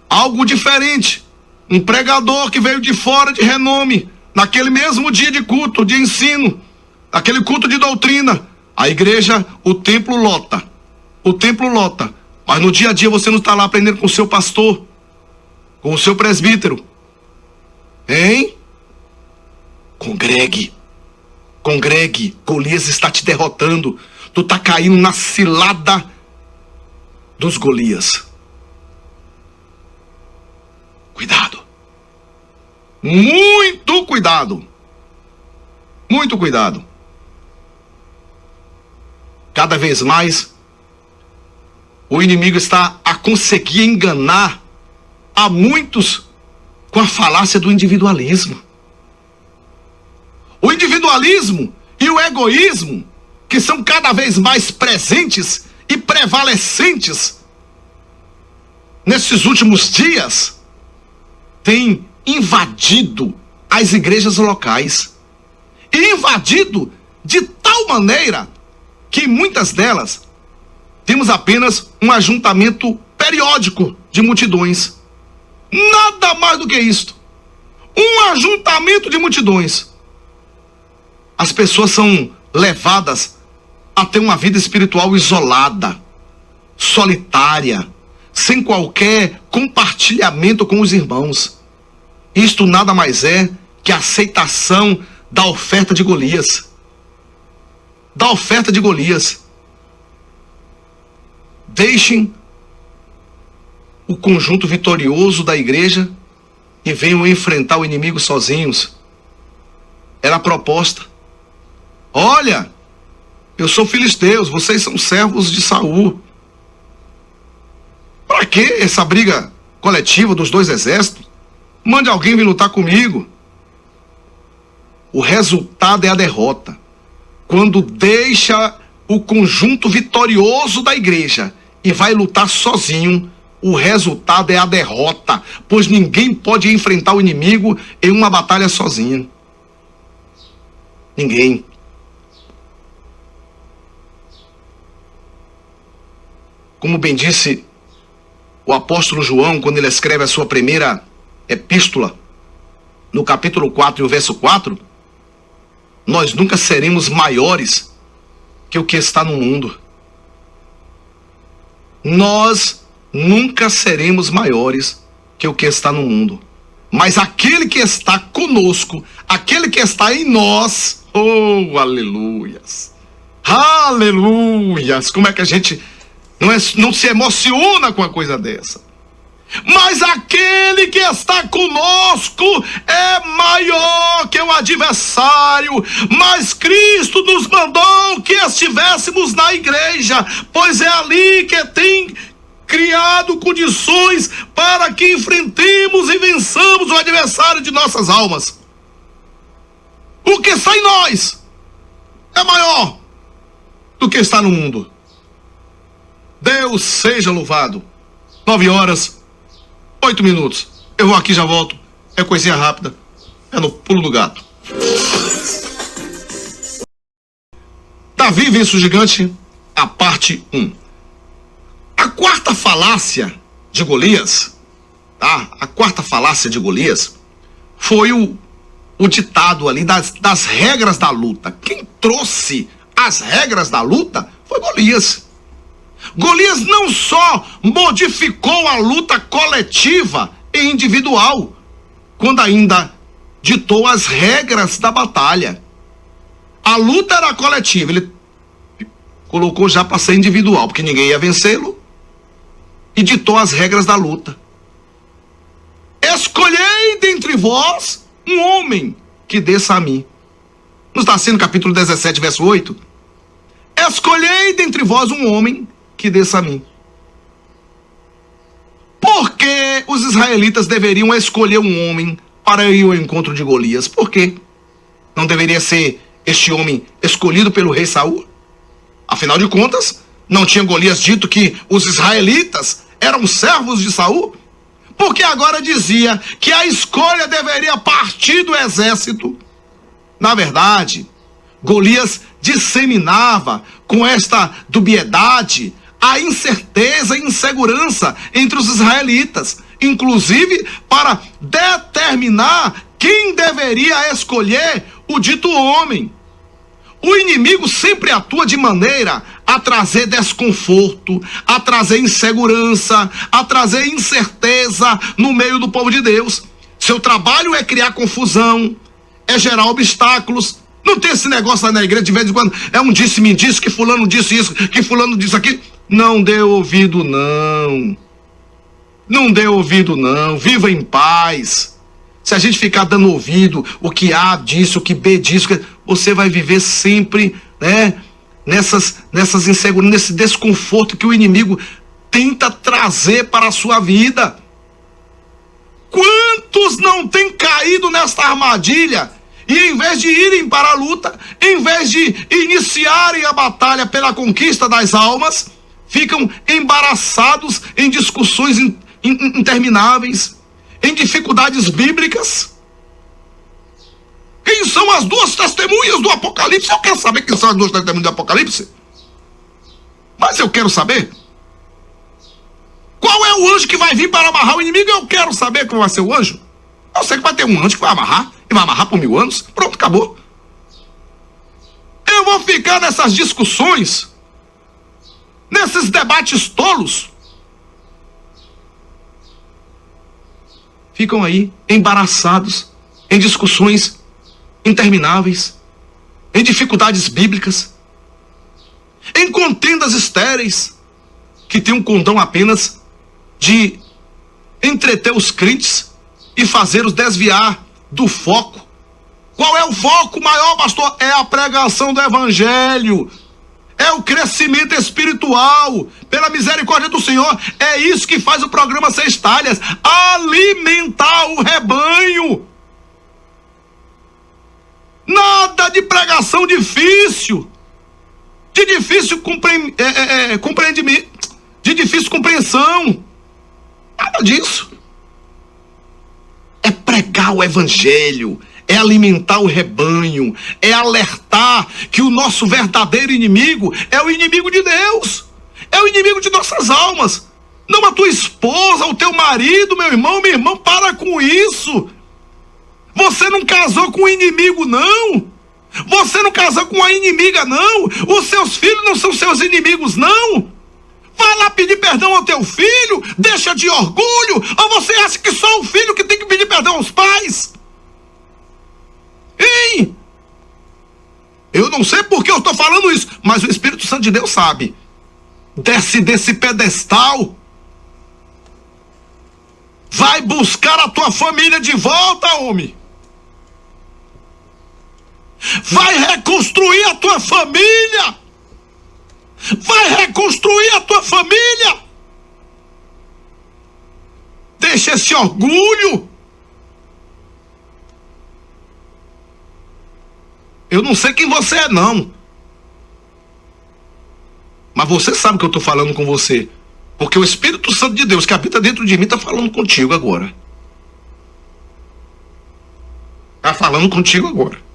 [SPEAKER 3] algo diferente, um pregador que veio de fora de renome, naquele mesmo dia de culto, de ensino, aquele culto de doutrina, a igreja, o templo lota, mas no dia a dia você não está lá aprendendo com o seu pastor, com o seu presbítero, hein? Congregue, Golias está te derrotando, tu está caindo na cilada dos Golias. Cuidado. Muito cuidado. Muito cuidado. Cada vez mais, o inimigo está a conseguir enganar a muitos com a falácia do individualismo. O individualismo e o egoísmo, que são cada vez mais presentes e prevalecentes nesses últimos dias, tem invadido as igrejas locais. E invadido de tal maneira que muitas delas temos apenas um ajuntamento periódico de multidões. Nada mais do que isto. Um ajuntamento de multidões. As pessoas são levadas a ter uma vida espiritual isolada, solitária, sem qualquer compartilhamento com os irmãos. Isto nada mais é que a aceitação da oferta de Golias. Da oferta de Golias. Deixem o conjunto vitorioso da igreja e venham enfrentar o inimigo sozinhos. Era a proposta. Olha, eu sou filisteus, vocês são servos de Saul. Para que essa briga coletiva dos dois exércitos? Mande alguém vir lutar comigo. O resultado é a derrota. Quando deixa o conjunto vitorioso da igreja e vai lutar sozinho, o resultado é a derrota, pois ninguém pode enfrentar o inimigo em uma batalha sozinho. Ninguém. Como bem disse o apóstolo João, quando ele escreve a sua primeira epístola, no capítulo 4 e o verso 4, nós nunca seremos maiores que o que está no mundo. Nós nunca seremos maiores que o que está no mundo. Mas aquele que está conosco, aquele que está em nós, oh, aleluias, aleluias, como é que a gente não se emociona com uma coisa dessa? Mas aquele que está conosco é maior que o adversário. Mas Cristo nos mandou que estivéssemos na igreja, pois é ali que tem criado condições para que enfrentemos e vençamos o adversário de nossas almas. O que está em nós é maior do que está no mundo. Deus seja louvado. 9h08. Eu vou aqui, já volto. É coisinha rápida. É no pulo do gato. Davi vence o gigante. A parte parte 1. A quarta falácia de Golias, tá? A quarta falácia de Golias foi o ditado ali das regras da luta. Quem trouxe as regras da luta foi Golias. Golias não só modificou a luta coletiva e individual, quando ainda ditou as regras da batalha. A luta era coletiva, ele colocou já para ser individual, porque ninguém ia vencê-lo, e ditou as regras da luta. Escolhei dentre vós um homem que desça a mim. Não está assim no capítulo 17, verso 8? Escolhei dentre vós um homem que desça a mim. Por que os israelitas deveriam escolher um homem para ir ao encontro de Golias? Por quê? Não deveria ser este homem escolhido pelo rei Saul? Afinal de contas, não tinha Golias dito que os israelitas eram servos de Saul? Porque agora dizia que a escolha deveria partir do exército. Na verdade, Golias disseminava com esta dubiedade a incerteza e insegurança entre os israelitas, inclusive para determinar quem deveria escolher o dito homem. O inimigo sempre atua de maneira a trazer desconforto, a trazer insegurança, a trazer incerteza no meio do povo de Deus. Seu trabalho é criar confusão, é gerar obstáculos. Não tem esse negócio lá na igreja de vez em quando, é um disse-me disse, que fulano disse isso, que fulano disse aquilo. Não dê ouvido não. Não dê ouvido não, viva em paz. Se a gente ficar dando ouvido, o que A disse, o que B disse, você vai viver sempre, né, nessas inseguranças, nesse desconforto que o inimigo tenta trazer para a sua vida. Quantos não têm caído nesta armadilha e em vez de irem para a luta, em vez de iniciarem a batalha pela conquista das almas, ficam embaraçados em discussões intermináveis, em dificuldades bíblicas? Quem são as duas testemunhas do Apocalipse? Eu quero saber quem são as duas testemunhas do Apocalipse. Mas eu quero saber qual é o anjo que vai vir para amarrar o inimigo. Eu quero saber qual vai ser o anjo. Eu sei que vai ter um anjo que vai amarrar, e vai amarrar por 1000 anos. Pronto, acabou. Eu vou ficar nessas discussões, nesses debates tolos. Ficam aí embaraçados em discussões intermináveis, em dificuldades bíblicas, em contendas estéreis, que tem um condão apenas de entreter os crentes e fazê-los desviar do foco. Qual é o foco maior, pastor? É a pregação do evangelho, é o crescimento espiritual, pela misericórdia do Senhor. É isso que faz o programa 6 Talhas, alimentar o rebanho. Nada de pregação difícil, de difícil compreendimento, de difícil compreensão. Nada disso. É pregar o evangelho, é alimentar o rebanho, é alertar que o nosso verdadeiro inimigo é o inimigo de Deus, é o inimigo de nossas almas, não a tua esposa, o teu marido, meu irmão, minha irmã, para com isso. Você não casou com um inimigo, não. Você não casou com uma inimiga, não. Os seus filhos não são seus inimigos, não. Vai lá pedir perdão ao teu filho, deixa de orgulho, ou você acha que só o filho que tem que pedir perdão aos pais? Hein? Eu não sei por que eu estou falando isso, mas o Espírito Santo de Deus sabe. Desce desse pedestal. Vai buscar a tua família de volta, homem. Vai reconstruir a tua família. Vai reconstruir a tua família. Deixa esse orgulho. Eu não sei quem você é, não. Mas você sabe que eu estou falando com você. Porque o Espírito Santo de Deus que habita dentro de mim está falando contigo agora. Está falando contigo agora.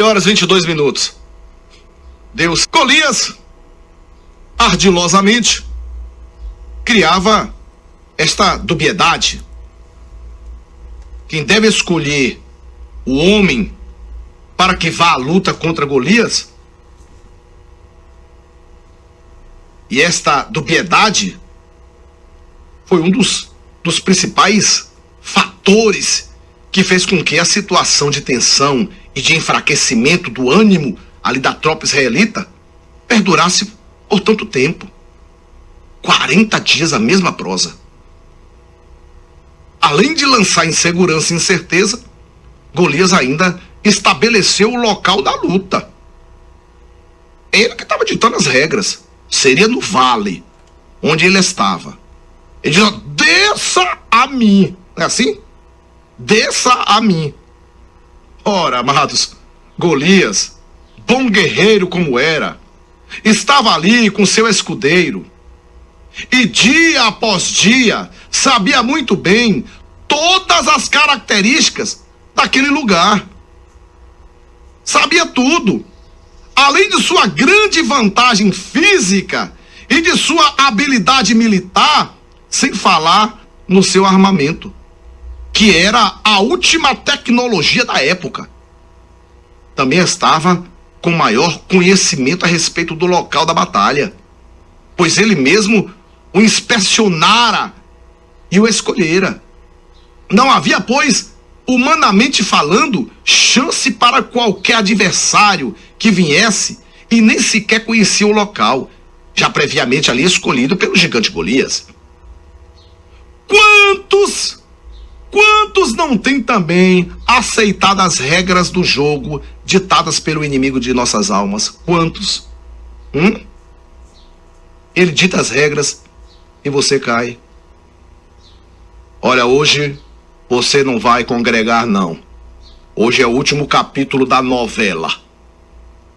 [SPEAKER 3] horas e 22 minutos. Golias, ardilosamente, criava esta dubiedade. Quem deve escolher o homem para que vá à luta contra Golias? E esta dubiedade foi um dos principais fatores que fez com que a situação de tensão e de enfraquecimento do ânimo ali da tropa israelita perdurasse por tanto tempo. 40 dias a mesma prosa. Além de lançar insegurança e incerteza, Golias ainda estabeleceu o local da luta. Ele que estava ditando as regras. Seria no vale, onde ele estava. Ele dizia: desça a mim. Não é assim? Desça a mim. Ora, amados, Golias, bom guerreiro como era, estava ali com seu escudeiro. E dia após dia, sabia muito bem todas as características daquele lugar. Sabia tudo. Além de sua grande vantagem física e de sua habilidade militar, sem falar no seu armamento, que era a última tecnologia da época. Também estava com maior conhecimento a respeito do local da batalha, pois ele mesmo o inspecionara e o escolhera. Não havia, pois, humanamente falando, chance para qualquer adversário que viesse e nem sequer conhecia o local, já previamente ali escolhido pelo gigante Golias. Quantos não têm também aceitado as regras do jogo ditadas pelo inimigo de nossas almas? Quantos? Ele dita as regras e você cai. Olha, hoje você não vai congregar, não. Hoje é o último capítulo da novela.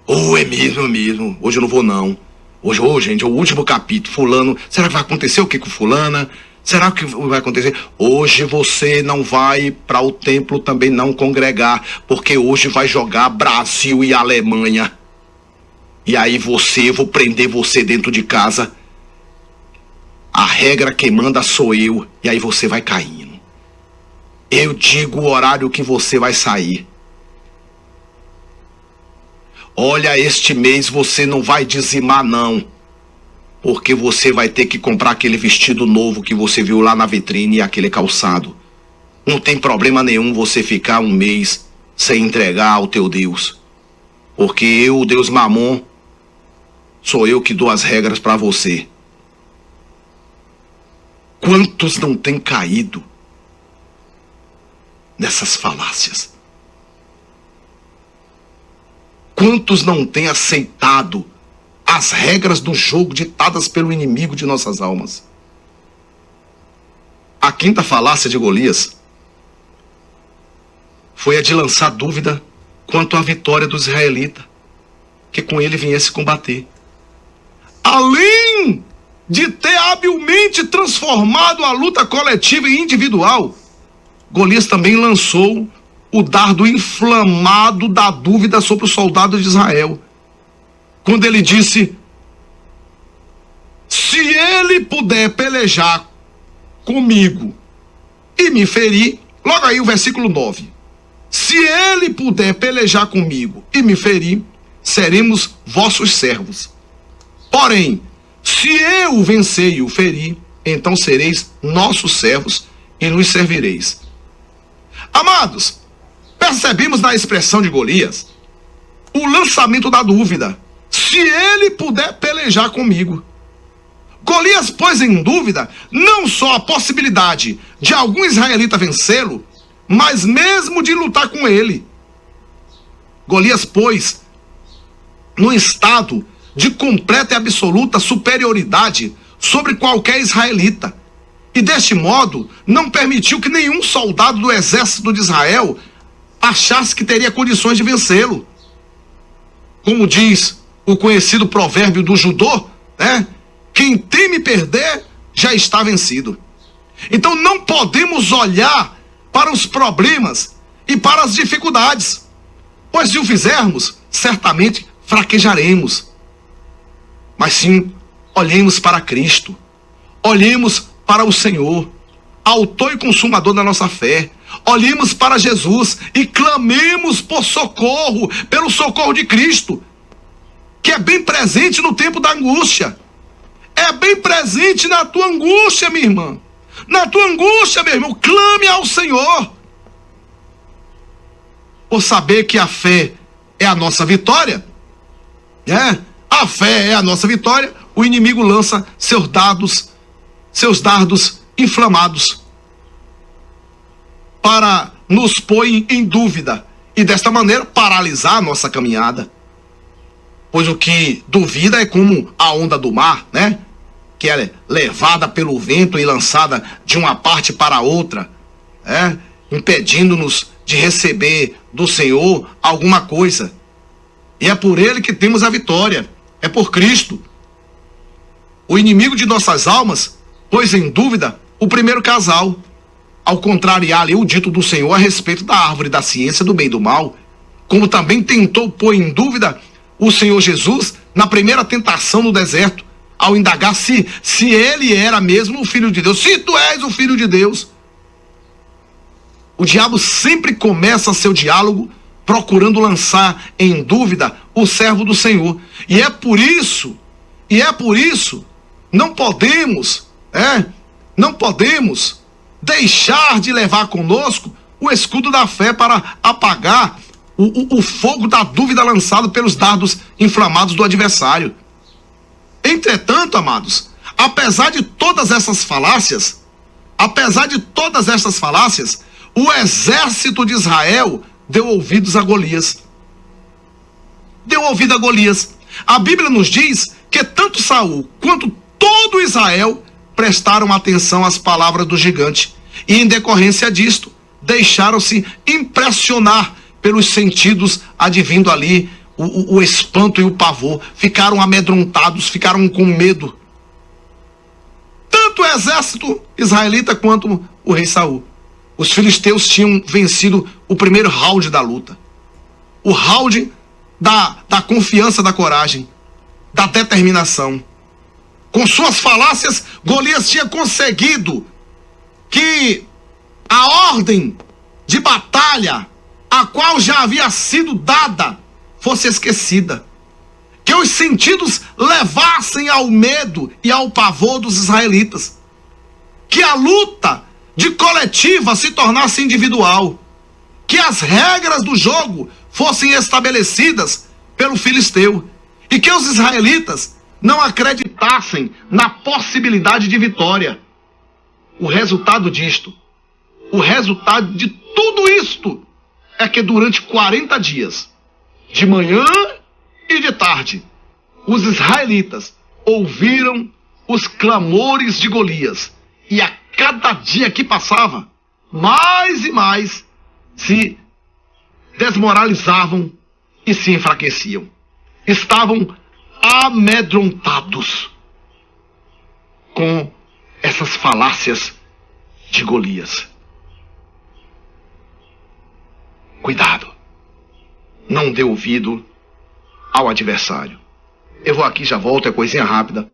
[SPEAKER 3] É mesmo. Hoje eu não vou, não. Hoje, gente, é o último capítulo. Fulano, será que vai acontecer o que com fulana? Será que vai acontecer? Hoje você não vai para o templo também não congregar, porque hoje vai jogar Brasil e Alemanha. E aí eu vou prender você dentro de casa. A regra quem manda sou eu. E aí você vai caindo. Eu digo o horário que você vai sair. Olha, este mês você não vai dizimar, não. Porque você vai ter que comprar aquele vestido novo que você viu lá na vitrine e aquele calçado. Não tem problema nenhum você ficar um mês sem entregar ao teu Deus. Porque eu, o Deus Mamon, sou eu que dou as regras para você. Quantos não têm caído nessas falácias? Quantos não têm aceitado as regras do jogo ditadas pelo inimigo de nossas almas? A quinta falácia de Golias foi a de lançar dúvida quanto à vitória do israelita, que com ele viesse combater. Além de ter habilmente transformado a luta coletiva e individual, Golias também lançou o dardo inflamado da dúvida sobre o soldado de Israel, quando ele disse: se ele puder pelejar comigo e me ferir, logo aí o versículo 9, se ele puder pelejar comigo e me ferir, seremos vossos servos. Porém, se eu o vencer e o ferir, então sereis nossos servos e nos servireis. Amados, percebemos na expressão de Golias o lançamento da dúvida. Se ele puder pelejar comigo. Golias pôs em dúvida não só a possibilidade de algum israelita vencê-lo, mas mesmo de lutar com ele. Golias pôs num estado de completa e absoluta superioridade sobre qualquer israelita. E deste modo, não permitiu que nenhum soldado do exército de Israel achasse que teria condições de vencê-lo. Como diz o conhecido provérbio do judô, né? Quem teme perder, já está vencido. Então não podemos olhar para os problemas e para as dificuldades, Pois se o fizermos, certamente fraquejaremos. Mas sim, olhemos para Cristo. Olhemos para o Senhor, autor e consumador da nossa fé. Olhemos para Jesus e clamemos por socorro, pelo socorro de Cristo, que é bem presente no tempo da angústia. É bem presente na tua angústia, minha irmã. Na tua angústia, meu irmão, clame ao Senhor. Por saber que a fé é a nossa vitória, a fé é a nossa vitória, o inimigo lança seus dardos inflamados para nos pôr em dúvida e desta maneira paralisar a nossa caminhada. Pois o que duvida é como a onda do mar, que é levada pelo vento e lançada de uma parte para outra, impedindo-nos de receber do Senhor alguma coisa. E é por Ele que temos a vitória, é por Cristo. O inimigo de nossas almas pôs em dúvida o primeiro casal, ao contrariar ali o dito do Senhor a respeito da árvore da ciência do bem e do mal, como também tentou pôr em dúvida o Senhor Jesus na primeira tentação no deserto, ao indagar se ele era mesmo o Filho de Deus. Se tu és o Filho de Deus. O diabo sempre começa seu diálogo procurando lançar em dúvida o servo do Senhor. E é por isso, não podemos deixar de levar conosco o escudo da fé para apagar o fogo da dúvida lançado pelos dardos inflamados do adversário. Entretanto, amados, apesar de todas essas falácias, o exército de Israel deu ouvidos a Golias. A Bíblia nos diz que tanto Saul quanto todo Israel prestaram atenção às palavras do gigante e, em decorrência disto, deixaram-se impressionar pelos sentidos, advindo ali o espanto e o pavor. Ficaram amedrontados, ficaram com medo. Tanto o exército israelita quanto o rei Saul. Os filisteus tinham vencido o primeiro round da luta. O round da confiança, da coragem, da determinação. Com suas falácias, Golias tinha conseguido que a ordem de batalha, a qual já havia sido dada, fosse esquecida. Que os sentidos levassem ao medo e ao pavor dos israelitas. Que a luta de coletiva se tornasse individual. Que as regras do jogo fossem estabelecidas pelo filisteu. E que os israelitas não acreditassem na possibilidade de vitória. O resultado disto, o resultado de tudo isto, é que durante 40 dias, de manhã e de tarde, os israelitas ouviram os clamores de Golias. E a cada dia que passava, mais e mais se desmoralizavam e se enfraqueciam. Estavam amedrontados com essas falácias de Golias. Cuidado, não dê ouvido ao adversário. Eu vou aqui, já volto, é coisinha rápida.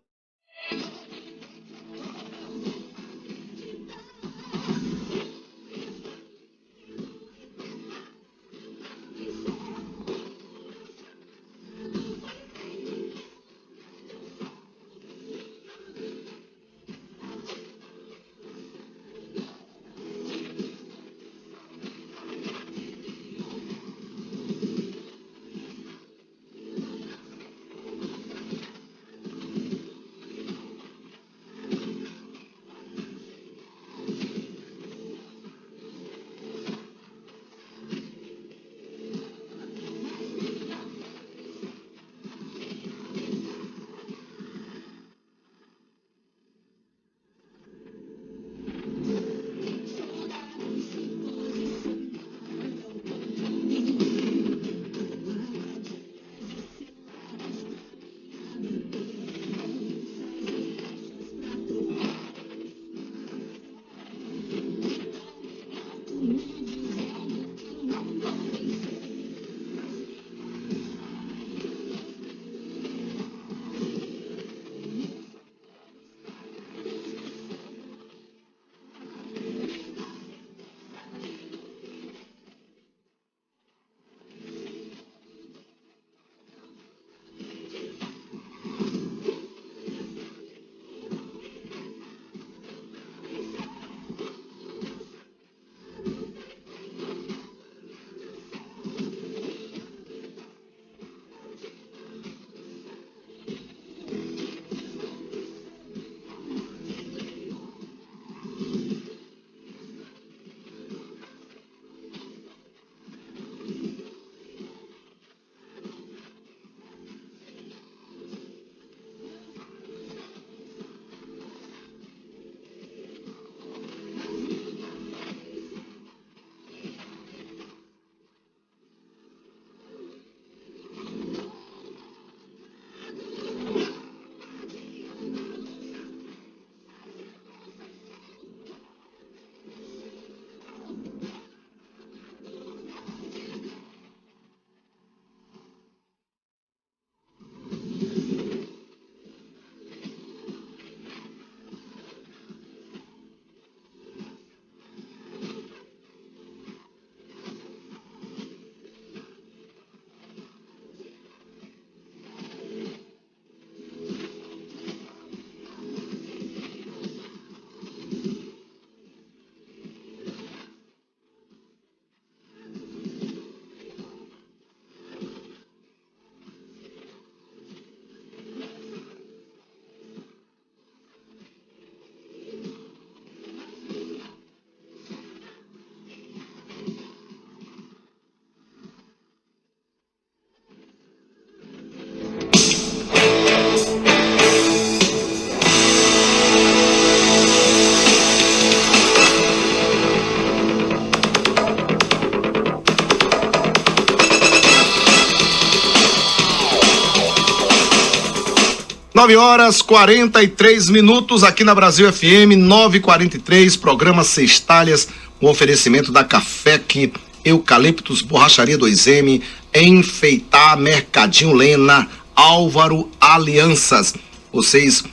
[SPEAKER 3] 9h43 aqui na Brasil FM, 9h43, programa Sextalhas, um oferecimento da Cafec, Eucaliptus, Borracharia 2M, Enfeitar, Mercadinho Lena, Álvaro Alianças. Vocês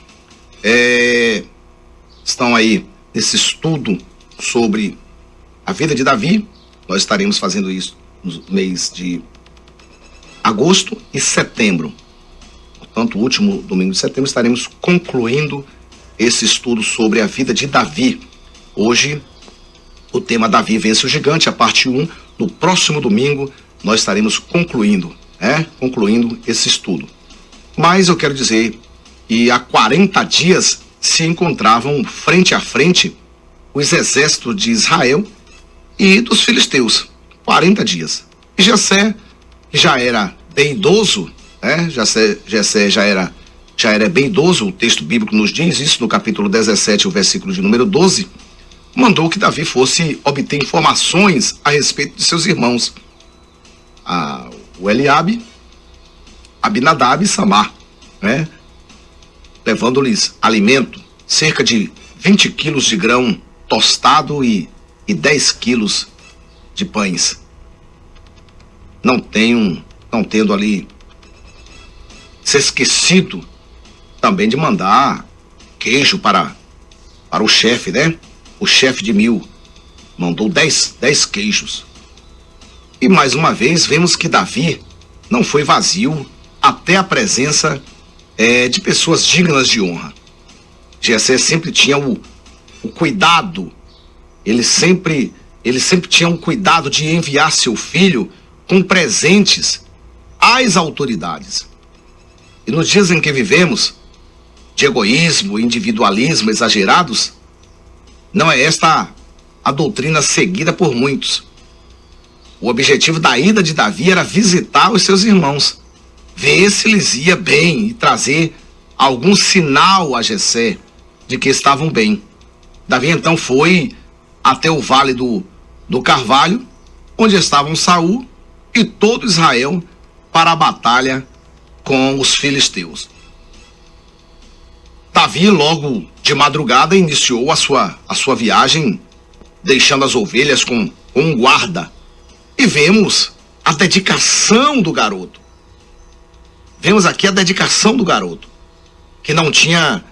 [SPEAKER 3] estão aí nesse estudo sobre a vida de Davi. Nós estaremos fazendo isso no mês de agosto e setembro. Portanto, o último domingo de setembro estaremos concluindo esse estudo sobre a vida de Davi. Hoje, o tema Davi vence o gigante, a parte 1. No próximo domingo, nós estaremos concluindo esse estudo. Mas eu quero dizer que há 40 dias se encontravam frente a frente os exércitos de Israel e dos filisteus. 40 dias. E Jessé, que já era bem idoso, Jessé já era bem idoso, o texto bíblico nos diz isso no capítulo 17, o versículo de número 12, mandou que Davi fosse obter informações a respeito de seus irmãos, o Eliabe, Abinadab e Samar, levando-lhes alimento, cerca de 20 quilos de grão tostado e 10 quilos de pães. Não tendo ali se esquecido também de mandar queijo para o chefe, o chefe de 1000 mandou 10 queijos. E mais uma vez vemos que Davi não foi vazio até a presença de pessoas dignas de honra. Jessé sempre tinha o cuidado, ele sempre tinha um cuidado de enviar seu filho com presentes às autoridades. E nos dias em que vivemos, de egoísmo e individualismo exagerados, não é esta a doutrina seguida por muitos. O objetivo da ida de Davi era visitar os seus irmãos, ver se lhes ia bem e trazer algum sinal a Jessé de que estavam bem. Davi então foi até o vale do Carvalho, onde estavam Saul e todo Israel para a batalha com os filisteus. Davi, logo de madrugada, iniciou a sua viagem, deixando as ovelhas com um guarda. E vemos a dedicação do garoto. Vemos aqui a dedicação do garoto, que não tinha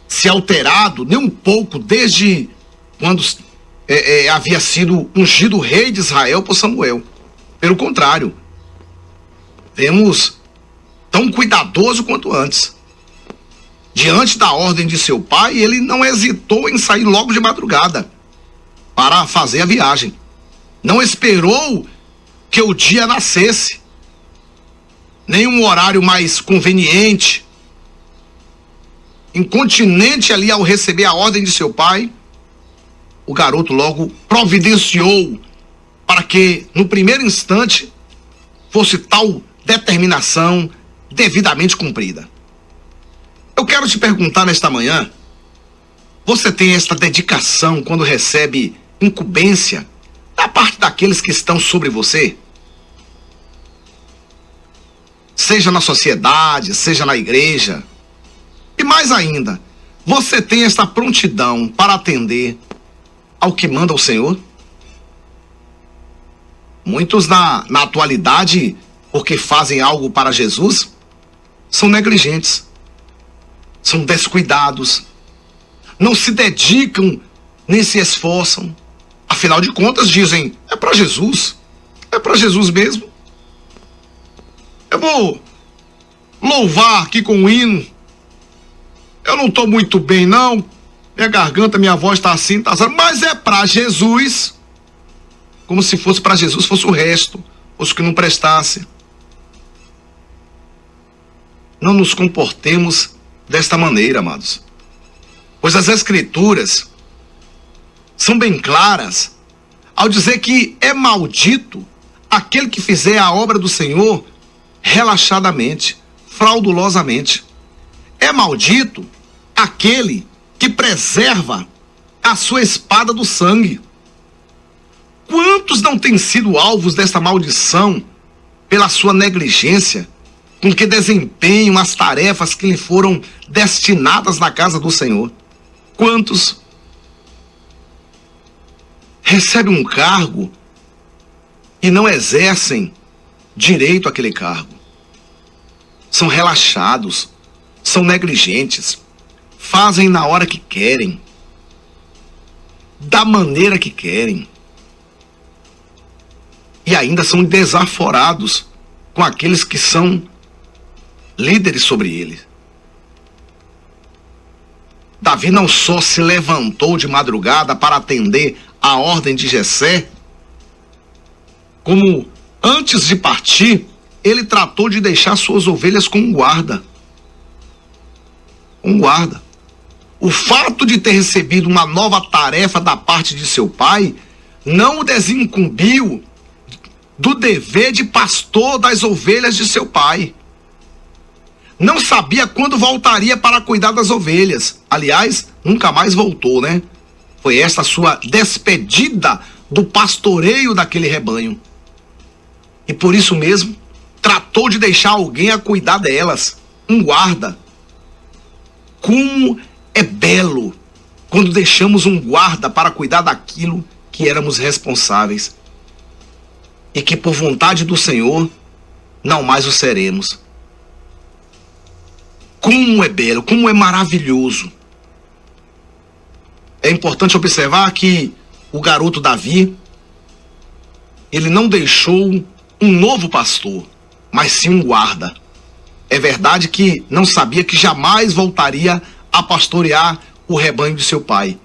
[SPEAKER 3] se alterado nem um pouco desde quando havia sido ungido rei de Israel por Samuel. Pelo contrário, vemos tão cuidadoso quanto antes. Diante da ordem de seu pai, ele não hesitou em sair logo de madrugada para fazer a viagem. Não esperou que o dia nascesse, nem um horário mais conveniente. Incontinente ali ao receber a ordem de seu pai, o garoto logo providenciou para que, no primeiro instante, fosse tal determinação devidamente cumprida. Eu quero te perguntar nesta manhã, você tem esta dedicação quando recebe incumbência da parte daqueles que estão sobre você? Seja na sociedade, seja na igreja. E mais ainda, você tem esta prontidão para atender ao que manda o Senhor? Muitos na atualidade, porque fazem algo para Jesus, são negligentes, são descuidados, não se dedicam nem se esforçam. Afinal de contas, dizem, é para Jesus mesmo. Eu vou louvar aqui com o hino. Eu não estou muito bem, não. Minha garganta, minha voz está assim, tá assim, mas é para Jesus. Como se fosse para Jesus, fosse o resto, fosse o que não prestasse. Não nos comportemos desta maneira, amados. Pois as Escrituras são bem claras ao dizer que é maldito aquele que fizer a obra do Senhor relaxadamente, fraudulosamente. É maldito aquele que preserva a sua espada do sangue. Quantos não têm sido alvos desta maldição pela sua negligência, com que desempenham as tarefas que lhe foram destinadas na casa do Senhor. Quantos recebem um cargo e não exercem direito àquele cargo? São relaxados, são negligentes, fazem na hora que querem, da maneira que querem, e ainda são desaforados com aqueles que são líderes sobre eles. Davi não só se levantou de madrugada para atender a ordem de Jessé, como antes de partir, ele tratou de deixar suas ovelhas com um guarda. Um guarda. O fato de ter recebido uma nova tarefa da parte de seu pai não o desincumbiu do dever de pastor das ovelhas de seu pai. Não sabia quando voltaria para cuidar das ovelhas. Aliás, nunca mais voltou, né? Foi esta a sua despedida do pastoreio daquele rebanho. E por isso mesmo, tratou de deixar alguém a cuidar delas, um guarda. Como é belo quando deixamos um guarda para cuidar daquilo que éramos responsáveis e que por vontade do Senhor não mais o seremos. Como é belo, como é maravilhoso. É importante observar que o garoto Davi, ele não deixou um novo pastor, mas sim um guarda. É verdade que não sabia que jamais voltaria a pastorear o rebanho de seu pai.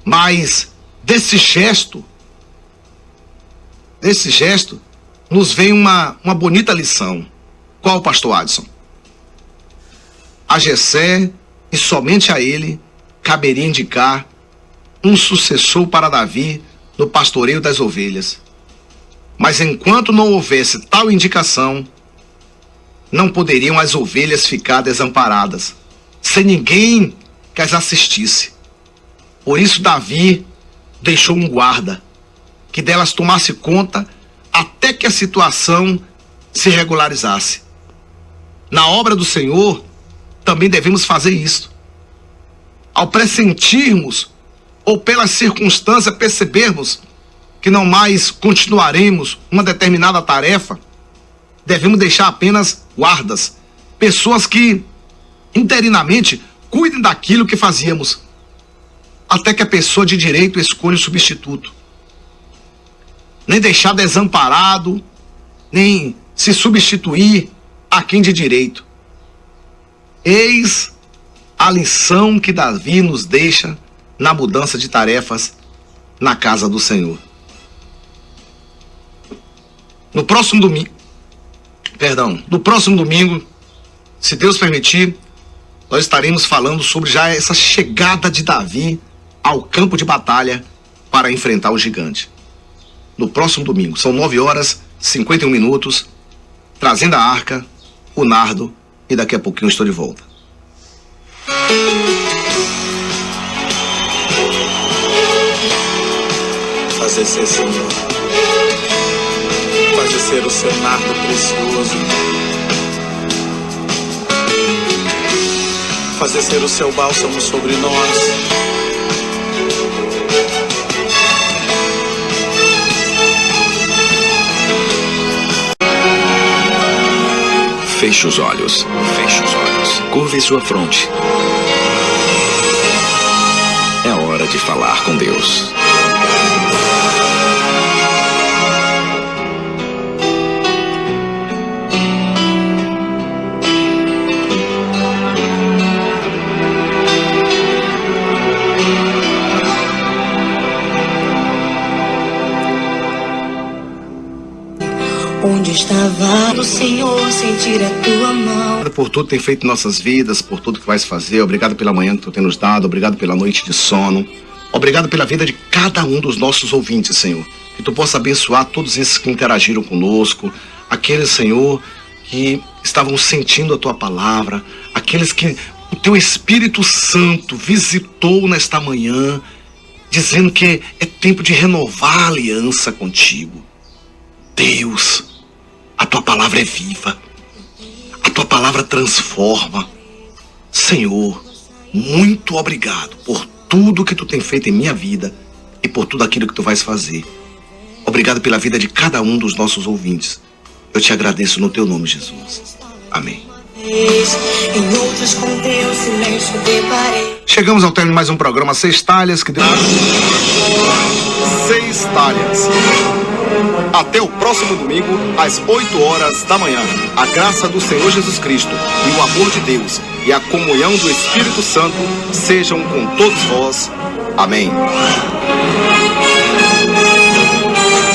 [SPEAKER 3] Mas desse gesto, nos vem uma bonita lição. Qual, pastor Adson? A Jessé, e somente a ele, caberia indicar um sucessor para Davi no pastoreio das ovelhas. Mas enquanto não houvesse tal indicação, não poderiam as ovelhas ficar desamparadas, sem ninguém que as assistisse. Por isso Davi deixou um guarda, que delas tomasse conta até que a situação se regularizasse. Na obra do Senhor, também devemos fazer isso. Ao pressentirmos, ou pelas circunstâncias percebermos que não mais continuaremos uma determinada tarefa, devemos deixar apenas guardas, pessoas que interinamente cuidem daquilo que fazíamos, até que a pessoa de direito escolha o substituto. Nem deixar desamparado, nem se substituir a quem de direito. Eis a lição que Davi nos deixa na mudança de tarefas na casa do Senhor. No próximo domingo, se Deus permitir, nós estaremos falando sobre já essa chegada de Davi ao campo de batalha para enfrentar o gigante. No próximo domingo, são 9h51, trazendo a arca, o nardo, e daqui a pouquinho estou de volta.
[SPEAKER 5] Fazer ser Senhor, fazer ser o seu nardo precioso, fazer ser o seu bálsamo sobre nós.
[SPEAKER 1] Feche os olhos. Curve sua fronte. É hora de falar com Deus.
[SPEAKER 6] Onde estava o Senhor, sentir a tua mão.
[SPEAKER 3] Obrigado por tudo que tem feito em nossas vidas, por tudo que vais fazer. Obrigado pela manhã que tu tem nos dado, obrigado pela noite de sono. Obrigado pela vida de cada um dos nossos ouvintes, Senhor. Que tu possa abençoar todos esses que interagiram conosco, aqueles, Senhor, que estavam sentindo a tua palavra, aqueles que o teu Espírito Santo visitou nesta manhã, dizendo que é tempo de renovar a aliança contigo. Deus, A tua palavra é viva. A tua palavra transforma. Senhor, muito obrigado por tudo que tu tem feito em minha vida e por tudo aquilo que tu vais fazer. Obrigado pela vida de cada um dos nossos ouvintes. Eu te agradeço no teu nome, Jesus. Amém.
[SPEAKER 6] Em outros com teu silêncio deparei.
[SPEAKER 3] Chegamos ao término de mais um programa Seis Talhas.
[SPEAKER 7] Seis Talhas. Até o próximo domingo, às 8 horas da manhã. A graça do Senhor Jesus Cristo e o amor de Deus e a comunhão do Espírito Santo sejam com todos vós. Amém.